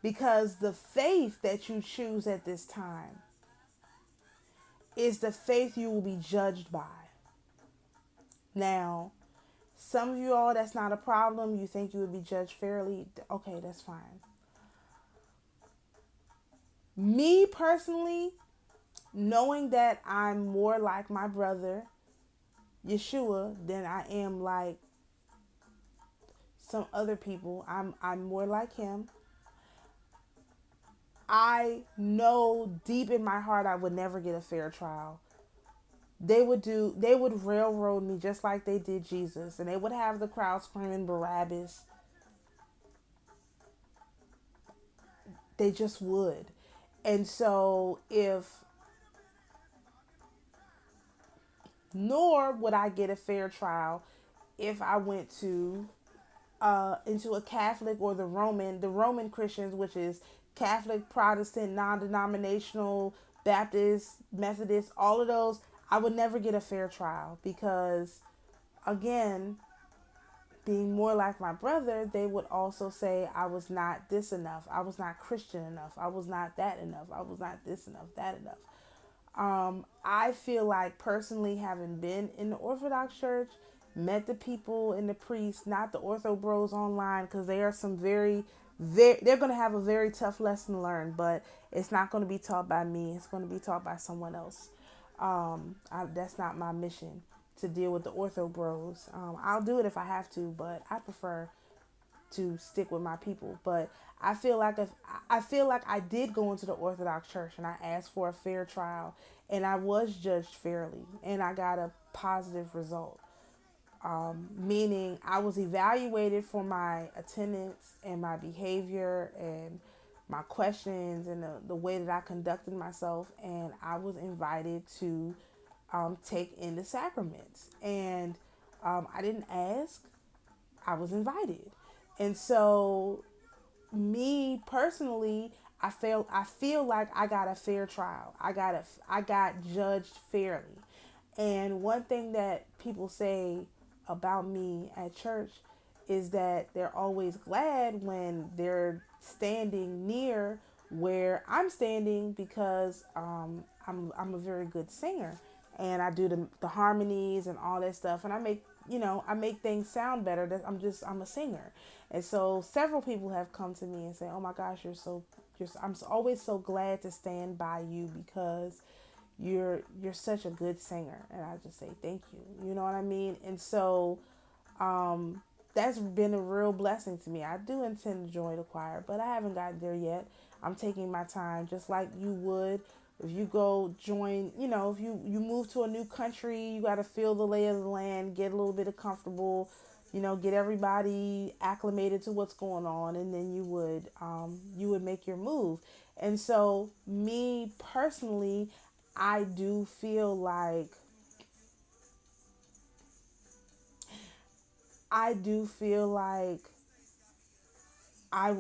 Because the faith that you choose at this time is the faith you will be judged by. Now, some of you all, that's not a problem. You think you would be judged fairly. Okay, that's fine. Me personally, knowing that I'm more like my brother Yeshua than I am like some other people, I'm more like him. I know deep in my heart I would never get a fair trial. They would railroad me just like they did Jesus, and they would have the crowd screaming Barabbas. They just would. And so nor would I get a fair trial if I went to into a Catholic or the Roman Christians, which is Catholic, Protestant, non-denominational, Baptist, Methodist, all of those. I would never get a fair trial because, again, being more like my brother, they would also say I was not this enough. I was not Christian enough. I was not that enough. I was not this enough, that enough. I feel like personally, having been in the Orthodox Church, met the people and the priests, not the Ortho Bros online, because they are some they're going to have a very tough lesson to learn, but it's not going to be taught by me. It's going to be taught by someone else. That's not my mission to deal with the Ortho Bros. I'll do it if I have to, but I prefer to stick with my people. But I feel like I did go into the Orthodox Church and I asked for a fair trial and I was judged fairly and I got a positive result. Meaning I was evaluated for my attendance and my behavior and my questions and the way that I conducted myself, and I was invited to take in the sacraments. And I didn't ask, I was invited. And so me personally, I feel like I got a fair trial. I got judged fairly. And one thing that people say about me at church is that they're always glad when they're standing near where I'm standing, because I'm a very good singer and I do the harmonies and all that stuff, and I make things sound better. That I'm a singer. And so several people have come to me and say, "Oh my gosh, I'm always so glad to stand by you because you're such a good singer." And I just say thank you. You know what I mean? And so that's been a real blessing to me. I do intend to join the choir, but I haven't gotten there yet. I'm taking my time, just like you would if you go join. If you move to a new country, you got to feel the lay of the land, get a little bit of comfortable, get everybody acclimated to what's going on, and then you would make your move. And so me personally, I do feel like I do feel like I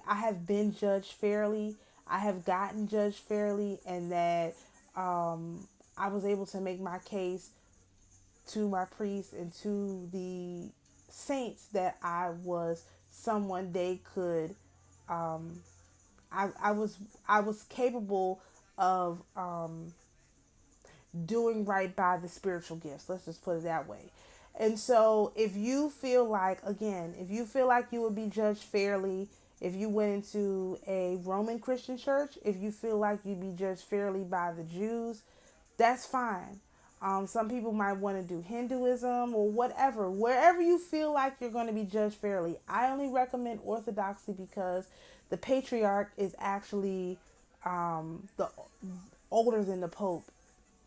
have been judged fairly. I have gotten judged fairly, and that I was able to make my case to my priest and to the saints that I was someone they could. Um, I was capable of doing right by the spiritual gifts. Let's just put it that way. And so if you feel like, again, if you feel like you would be judged fairly if you went into a Roman Christian church, if you feel like you'd be judged fairly by the Jews, that's fine. Some people might want to do Hinduism or whatever. Wherever you feel like you're going to be judged fairly. I only recommend Orthodoxy because the patriarch is actually the older than the Pope,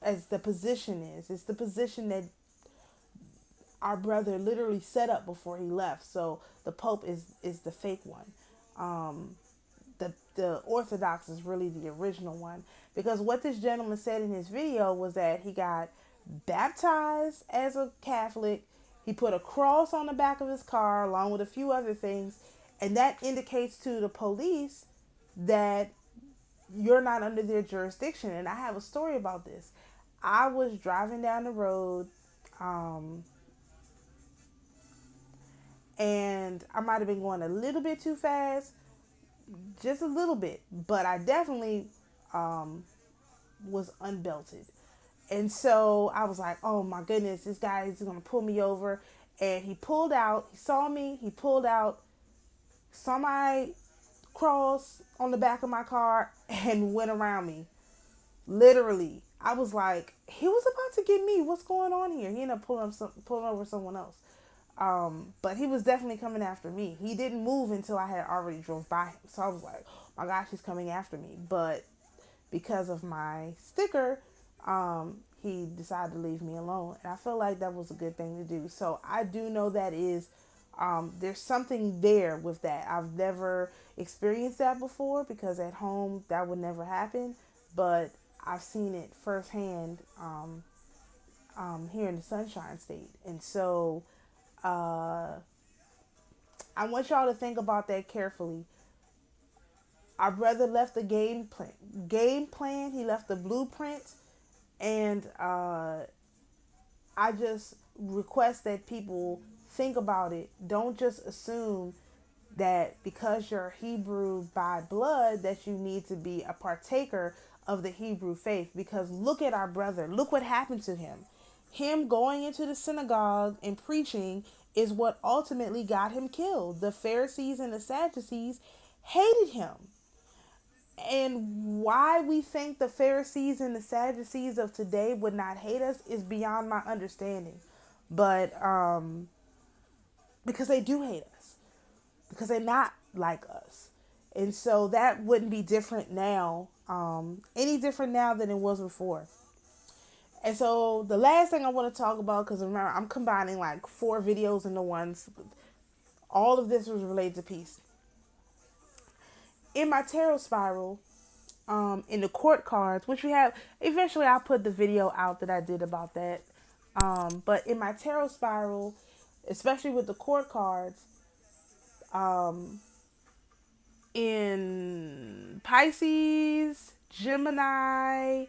as the position is. It's the position that our brother literally set up before he left. So the Pope is the fake one. The Orthodox is really the original one, because what this gentleman said in his video was that he got baptized as a Catholic. He put a cross on the back of his car along with a few other things, and that indicates to the police that you're not under their jurisdiction. And I have a story about this. I was driving down the road, and I might have been going a little bit too fast, just a little bit, but I definitely was unbelted. And so I was like, oh my goodness, this guy is going to pull me over. And he pulled out, he saw me, he pulled out, saw my cross on the back of my car, and went around me. Literally. I was like, he was about to get me. What's going on here? He ended up pulling over someone else. But he was definitely coming after me. He didn't move until I had already drove by him. So I was like, oh my gosh, he's coming after me. But because of my sticker, he decided to leave me alone. And I feel like that was a good thing to do. So I do know that is, there's something there with that. I've never experienced that before because at home that would never happen. But I've seen it firsthand here in the Sunshine State. And so I want y'all to think about that carefully. Our brother left the game plan. He left the blueprint, and I just request that people think about it. Don't just assume that because you're Hebrew by blood that you need to be a partaker of the Hebrew faith, because look at our brother. Look what happened to him. Him going into the synagogue and preaching is what ultimately got him killed. The Pharisees and the Sadducees hated him. And why we think the Pharisees and the Sadducees of today would not hate us is beyond my understanding. But because they do hate us, because they're not like us. And so that wouldn't be different now, any different now than it was before. And so the last thing I want to talk about, because remember, I'm combining like 4 videos into one. All of this was related to peace. In my tarot spiral, in the court cards, which we have, eventually I'll put the video out that I did about that. But in my tarot spiral, especially with the court cards, in Pisces, Gemini,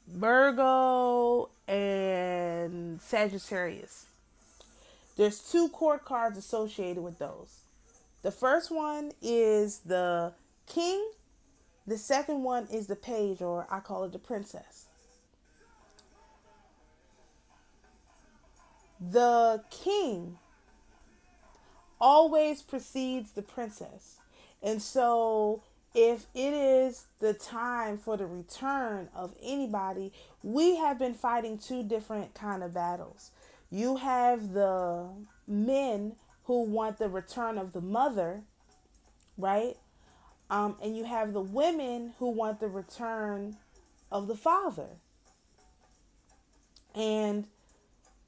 Virgo, and Sagittarius, there's 2 court cards associated with those. The first one is the King. The second one is the Page, or I call it the Princess. The King always precedes the Princess. And so if it is the time for the return of anybody, we have been fighting 2 different kind of battles. You have the men who want the return of the mother, right? And you have the women who want the return of the father. And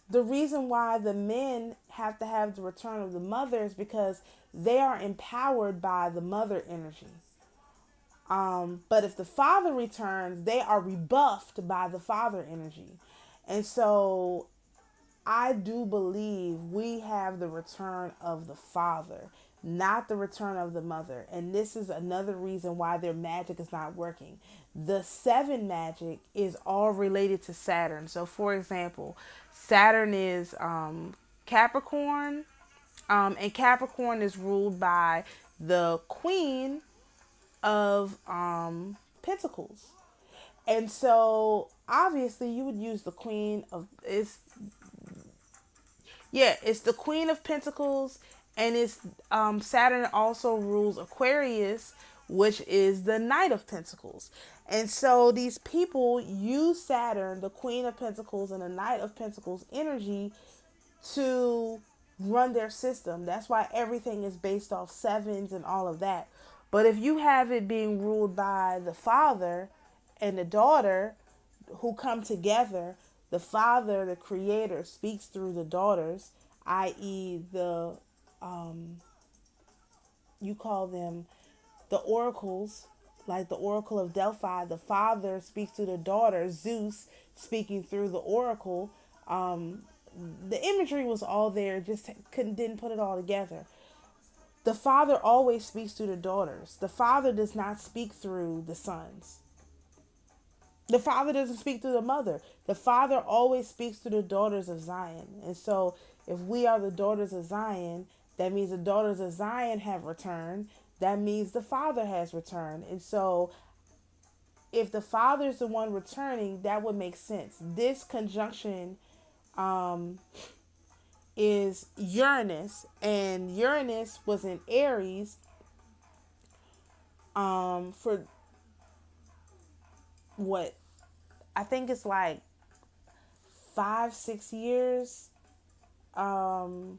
the reason why the men have to have the return of the mother is because they are empowered by the mother energy. But if the father returns, they are rebuffed by the father energy. And so I do believe we have the return of the father, not the return of the mother. And this is another reason why their magic is not working. The 7 magic is all related to Saturn. So for example, Saturn is Capricorn, and Capricorn is ruled by the Queen of Pentacles. And so obviously you would use the Queen of it's the Queen of Pentacles, and it's Saturn also rules Aquarius, which is the Knight of Pentacles. And so these people use Saturn, the Queen of Pentacles, and the Knight of Pentacles energy to run their system. That's why everything is based off 7s and all of that. But if you have it being ruled by the father and the daughter who come together, the father, the creator, speaks through the daughters, i.e. the, you call them the oracles, like the Oracle of Delphi. The father speaks to the daughter, Zeus speaking through the oracle. The imagery was all there, just didn't put it all together. The father always speaks to the daughters. The father does not speak through the sons. The father doesn't speak through the mother. The father always speaks to the daughters of Zion. And so if we are the daughters of Zion, that means the daughters of Zion have returned. That means the father has returned. And so if the father is the one returning, that would make sense. This conjunction is Uranus, and Uranus was in Aries for what I think it's like 5-6 years, or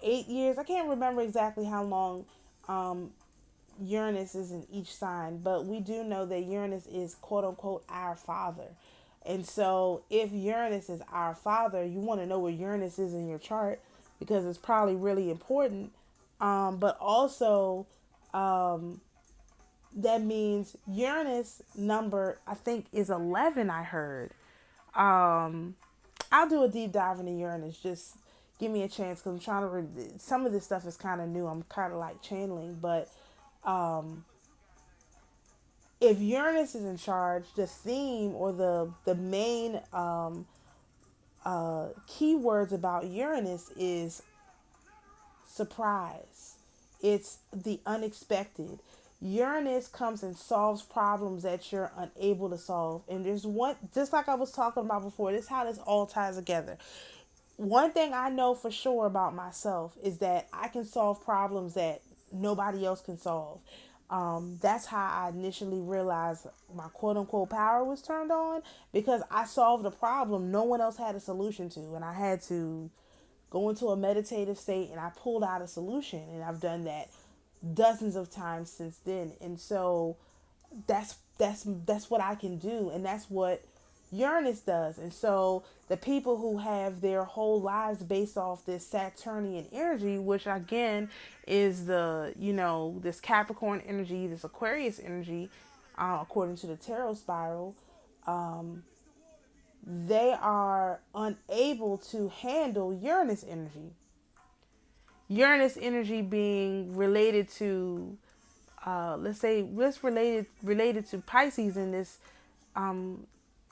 8 years. I can't remember exactly how long Uranus is in each sign, but we do know that Uranus is quote unquote our father. And so if Uranus is our father, you want to know where Uranus is in your chart, because it's probably really important. But also, that means Uranus number, I think, is 11, I heard. I'll do a deep dive into Uranus. Just give me a chance, because I'm trying to some of this stuff is kind of new. I'm kind of like channeling. But if Uranus is in charge, the theme or the main keywords about Uranus is surprise. It's the unexpected. Uranus comes and solves problems that you're unable to solve. And there's one, just like I was talking about before, this is how this all ties together. One thing I know for sure about myself is that I can solve problems that nobody else can solve. That's how I initially realized my quote unquote power was turned on, because I solved a problem no one else had a solution to. And I had to go into a meditative state and I pulled out a solution. And I've done that dozens of times since then. And so that's what I can do, and that's what Uranus does. And so the people who have their whole lives based off this Saturnian energy, which again is the, this Capricorn energy, this Aquarius energy, according to the tarot spiral, they are unable to handle Uranus energy. Uranus energy being related to, let's related to Pisces in this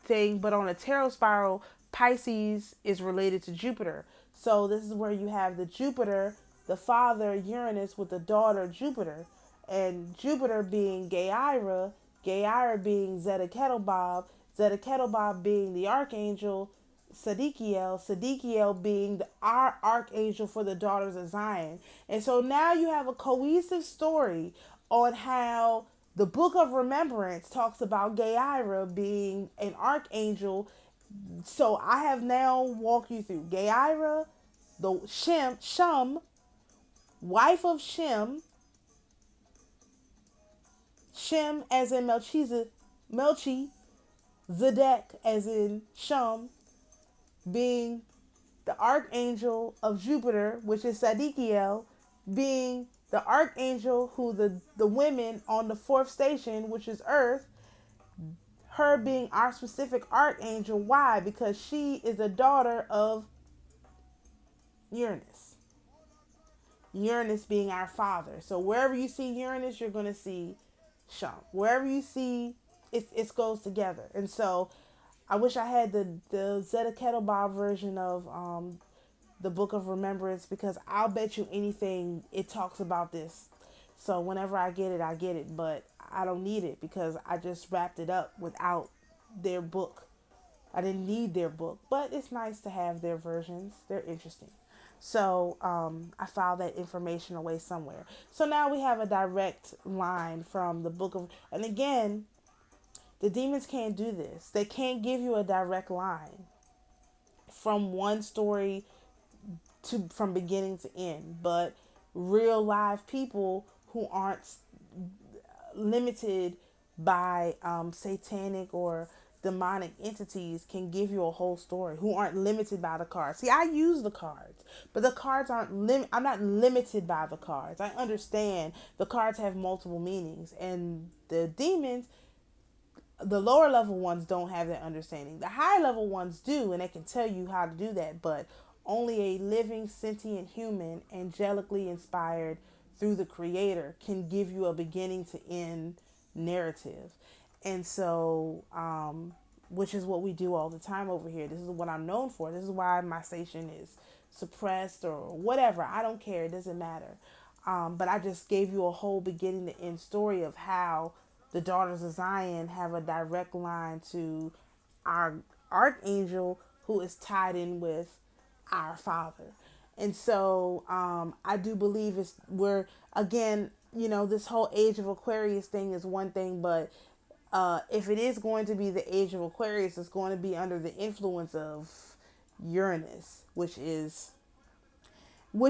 thing, but on a tarot spiral, Pisces is related to Jupiter. So this is where you have the Jupiter, the father Uranus with the daughter Jupiter, and Jupiter being Gaira, Gaira being Zeta Kettlebob, Zeta Kettlebob being the archangel Sadikiel, Sadikiel being our archangel for the daughters of Zion. And so now you have a cohesive story on how the Book of Remembrance talks about Gaira being an archangel. So I have now walked you through Gaira, the Shem, wife of Shem, Shem as in Melchi, Zedek as in Shem, being the archangel of Jupiter, which is Sadikiel, being the archangel who the women on the fourth station, which is Earth, her being our specific archangel. Why? Because she is a daughter of Uranus. Uranus being our father. So wherever you see Uranus, you're going to see Shem. Wherever you see, it goes together. And so I wish I had the Zeta Kettlebob version of the Book of Remembrance, because I'll bet you anything it talks about this. So whenever I get it, but I don't need it because I just wrapped it up without their book. I didn't need their book, but it's nice to have their versions. They're interesting. So I filed that information away somewhere. So now we have a direct line from the book of, and again, the demons can't do this. They can't give you a direct line from one story from beginning to end, but real live people who aren't limited by satanic or demonic entities can give you a whole story, who aren't limited by the cards. See, I use the cards, but the cards aren't I'm not limited by the cards. I understand the cards have multiple meanings, and the demons, the lower level ones, don't have that understanding. The high level ones do, and they can tell you how to do that, but only a living sentient human, angelically inspired through the creator, can give you a beginning to end narrative. And so which is what we do all the time over here. This is what I'm known for. This is why my station is suppressed or whatever. I don't care. It doesn't matter. But I just gave you a whole beginning to end story of how the daughters of Zion have a direct line to our archangel, who is tied in with our father. And so I do believe we're, again, this whole age of Aquarius thing is one thing, but if it is going to be the age of Aquarius, it's going to be under the influence of Uranus, which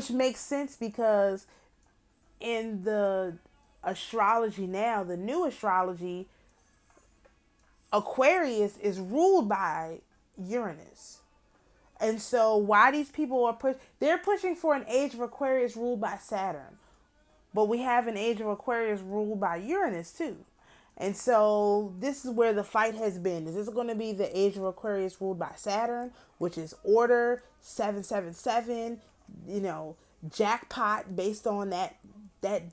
makes sense, because in the astrology now, the new astrology, Aquarius is ruled by Uranus. And so why these people are they're pushing for an age of Aquarius ruled by Saturn. But we have an age of Aquarius ruled by Uranus too. And so this is where the fight has been. Is this going to be the age of Aquarius ruled by Saturn, which is order 777, jackpot based on that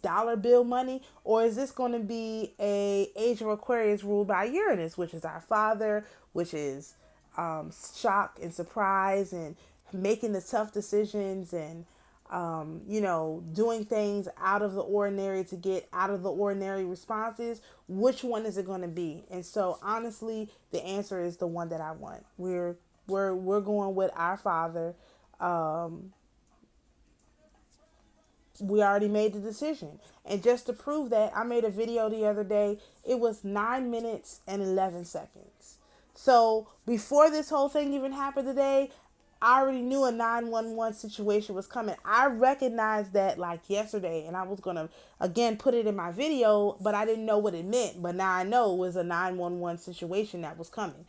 dollar bill money? Or is this going to be a age of Aquarius ruled by Uranus, which is our father, which is shock and surprise and making the tough decisions and doing things out of the ordinary to get out of the ordinary responses, which one is it going to be? And so honestly, the answer is the one that I want. We're going with our Father. We already made the decision. And just to prove that, I made a video the other day. It was 9 minutes and 11 seconds. So before this whole thing even happened today, I already knew a 911 situation was coming. I recognized that like yesterday, and I was going to again put it in my video, but I didn't know what it meant. But now I know it was a 911 situation that was coming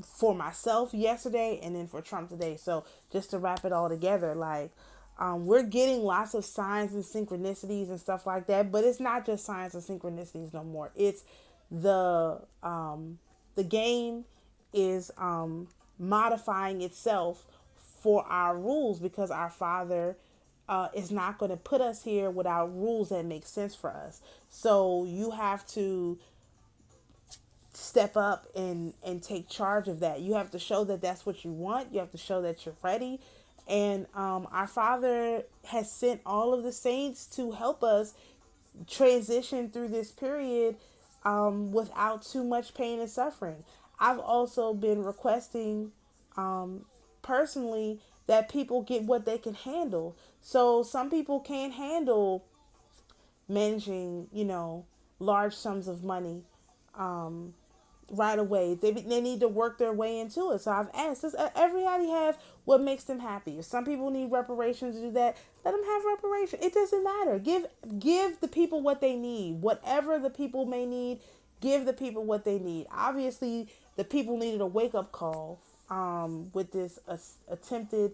for myself yesterday and then for Trump today. So just to wrap it all together, like, we're getting lots of signs and synchronicities and stuff like that, but it's not just signs and synchronicities no more. It's the game is modifying itself for our rules, because our Father is not going to put us here without rules that make sense for us. So you have to step up and take charge of that. You have to show that that's what you want. You have to show that you're ready. And our Father has sent all of the saints to help us transition through this period without too much pain and suffering. I've also been requesting personally that people get what they can handle. So some people can't handle managing, large sums of money right away. They need to work their way into it. So I've asked, does everybody have what makes them happy? If some people need reparations to do that, let them have reparations. It doesn't matter. Give the people what they need. Whatever the people may need, give the people what they need. Obviously, the people needed a wake-up call with this attempted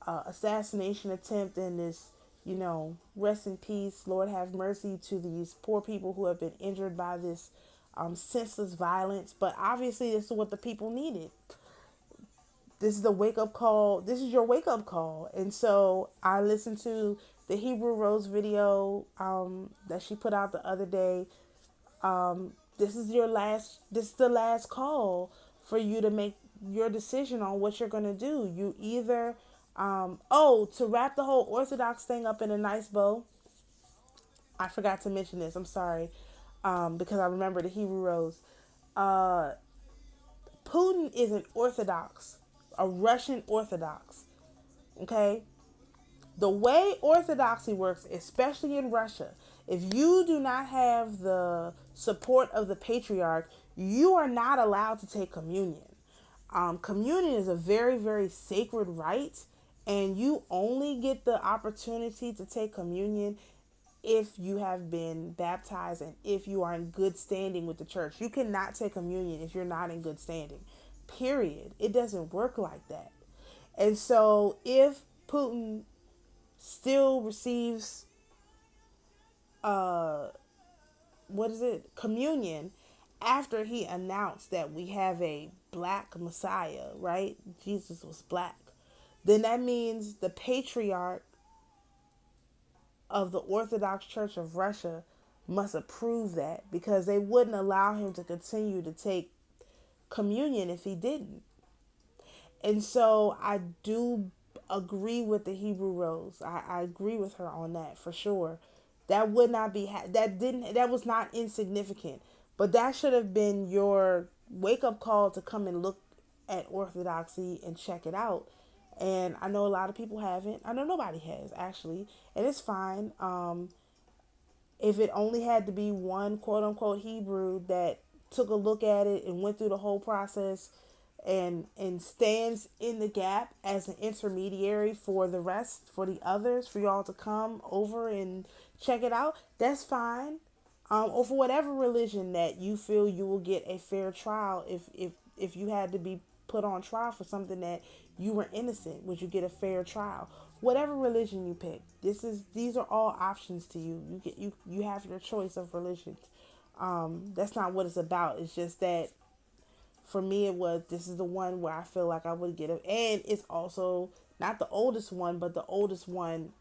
assassination attempt and this, rest in peace, Lord have mercy to these poor people who have been injured by this senseless violence. But obviously this is what the people needed. This is the wake-up call. This is your wake-up call. And so I listened to the Hebrew Rose video that she put out the other day. This is the last call for you to make your decision on what you're going to do. You either to wrap the whole Orthodox thing up in a nice bow, I forgot to mention this, I'm sorry, because I remember the Hebrew Rose. Putin is an Orthodox, a Russian Orthodox, okay? The way Orthodoxy works, especially in Russia, if you do not have the support of the patriarch, you are not allowed to take communion. Communion is a very, very sacred rite, and you only get the opportunity to take communion if you have been baptized and if you are in good standing with the church. You cannot take communion if you're not in good standing. Period. It doesn't work like that. And so if Putin still receives communion after he announced that we have a black Messiah, right? Jesus was black. Then that means the patriarch of the Orthodox Church of Russia must approve that, because they wouldn't allow him to continue to take communion if he didn't. And so I do agree with the Hebrew Rose. I agree with her on that for sure. That would not be that was not insignificant, but that should have been your wake up call to come and look at Orthodoxy and check it out. And I know a lot of people haven't. I know nobody has, actually, and it's fine. If it only had to be one quote unquote Hebrew that took a look at it and went through the whole process and stands in the gap as an intermediary for the rest, for the others, for y'all to come over and check it out, that's fine. Or for whatever religion that you feel you will get a fair trial. If you had to be put on trial for something that you were innocent, would you get a fair trial? Whatever religion you pick, these are all options to you. You have your choice of religions. That's not what it's about. It's just that for me, this is the one where I feel like I would get it. And it's also not the oldest one, but the oldest one.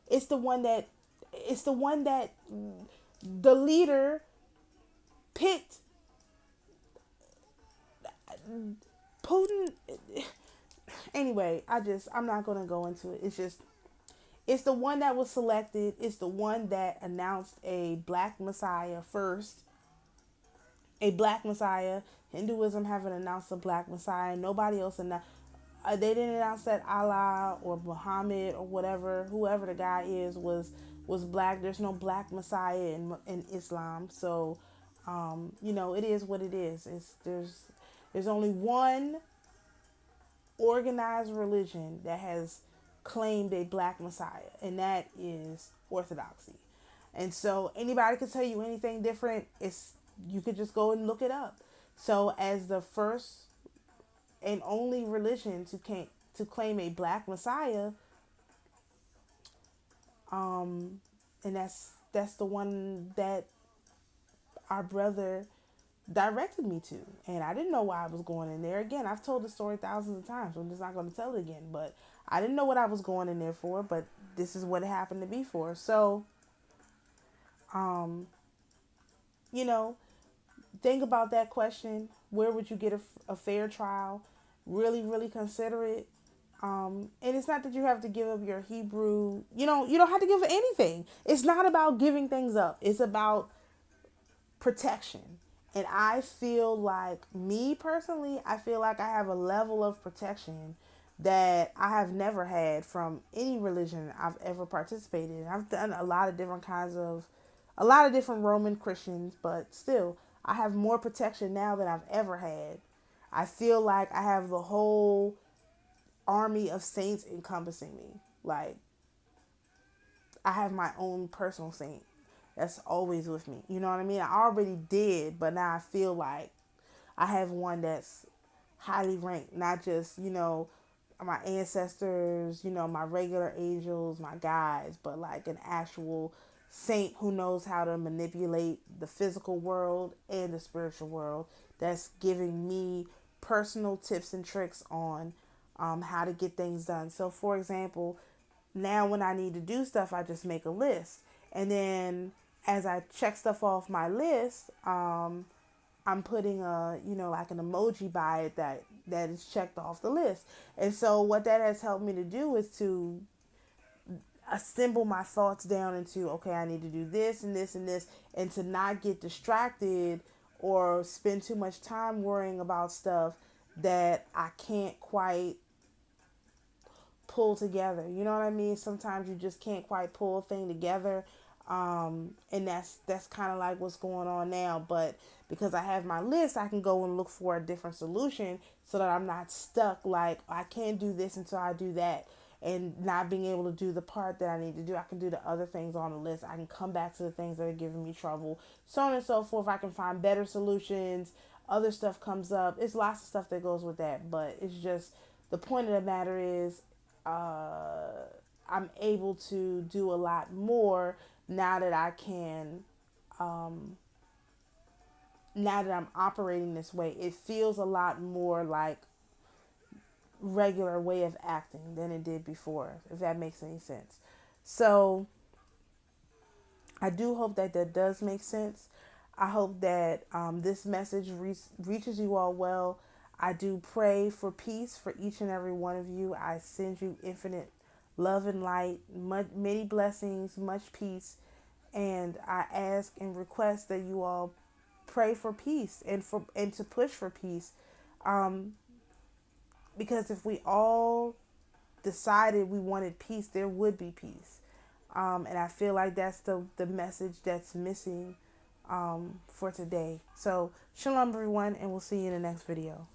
It's the one that the leader picked. Putin. Anyway, I'm not going to go into it. It's just, It's the one that was selected. It's the one that announced a black Messiah first. A black Messiah. Hinduism haven't announced a black Messiah. Nobody else announced. They didn't announce that Allah or Muhammad or whatever, whoever the guy is, was black. There's no black Messiah in Islam. So, it is what it is. There's only one organized religion that has claimed a black Messiah, and that is Orthodoxy. And so anybody could tell you anything different. You could just go and look it up. So as the first and only religion to claim a black Messiah, and that's the one that our brother directed me to, and I didn't know why I was going in there. Again, I've told the story thousands of times, so I'm just not going to tell it again, but I didn't know what I was going in there for, but this is what it happened to be for. So you know think about that question. Where would you get a fair trial? Really consider it. And it's not that you have to give up your Hebrew. You don't have to give anything. It's not about giving things up. It's about protection. And I feel like, me personally, I feel like I have a level of protection that I have never had from any religion I've ever participated in. I've done a lot of different Roman Christians, but still, I have more protection now than I've ever had. I feel like I have the whole army of saints encompassing me. Like, I have my own personal saint that's always with me. You know what I mean? I already did, but now I feel like I have one that's highly ranked, not just, my ancestors, my regular angels, my guides, but like an actual saint who knows how to manipulate the physical world and the spiritual world, that's giving me personal tips and tricks on how to get things done. So, for example, now when I need to do stuff, I just make a list. And then as I check stuff off my list, I'm putting like an emoji by it that is checked off the list. And so what that has helped me to do is to assemble my thoughts down into, okay, I need to do this and this and this, and to not get distracted or spend too much time worrying about stuff that I can't quite pull together. You know what I mean? Sometimes you just can't quite pull a thing together. And that's kind of like what's going on now. But because I have my list, I can go and look for a different solution so that I'm not stuck. Like, I can't do this until I do that, and not being able to do the part that I need to do. I can do the other things on the list. I can come back to the things that are giving me trouble, so on and so forth. I can find better solutions. Other stuff comes up. It's lots of stuff that goes with that, but it's just, the point of the matter is, I'm able to do a lot more now that I can, now that I'm operating this way. It feels a lot more like regular way of acting than it did before, if that makes any sense. So I do hope that does make sense. I hope that this message reaches you all well. I do pray for peace for each and every one of you. I send you infinite love and light, many blessings, much peace. And I ask and request that you all pray for peace and to push for peace. Because if we all decided we wanted peace, there would be peace. And I feel like that's the message that's missing for today. So, shalom everyone, and we'll see you in the next video.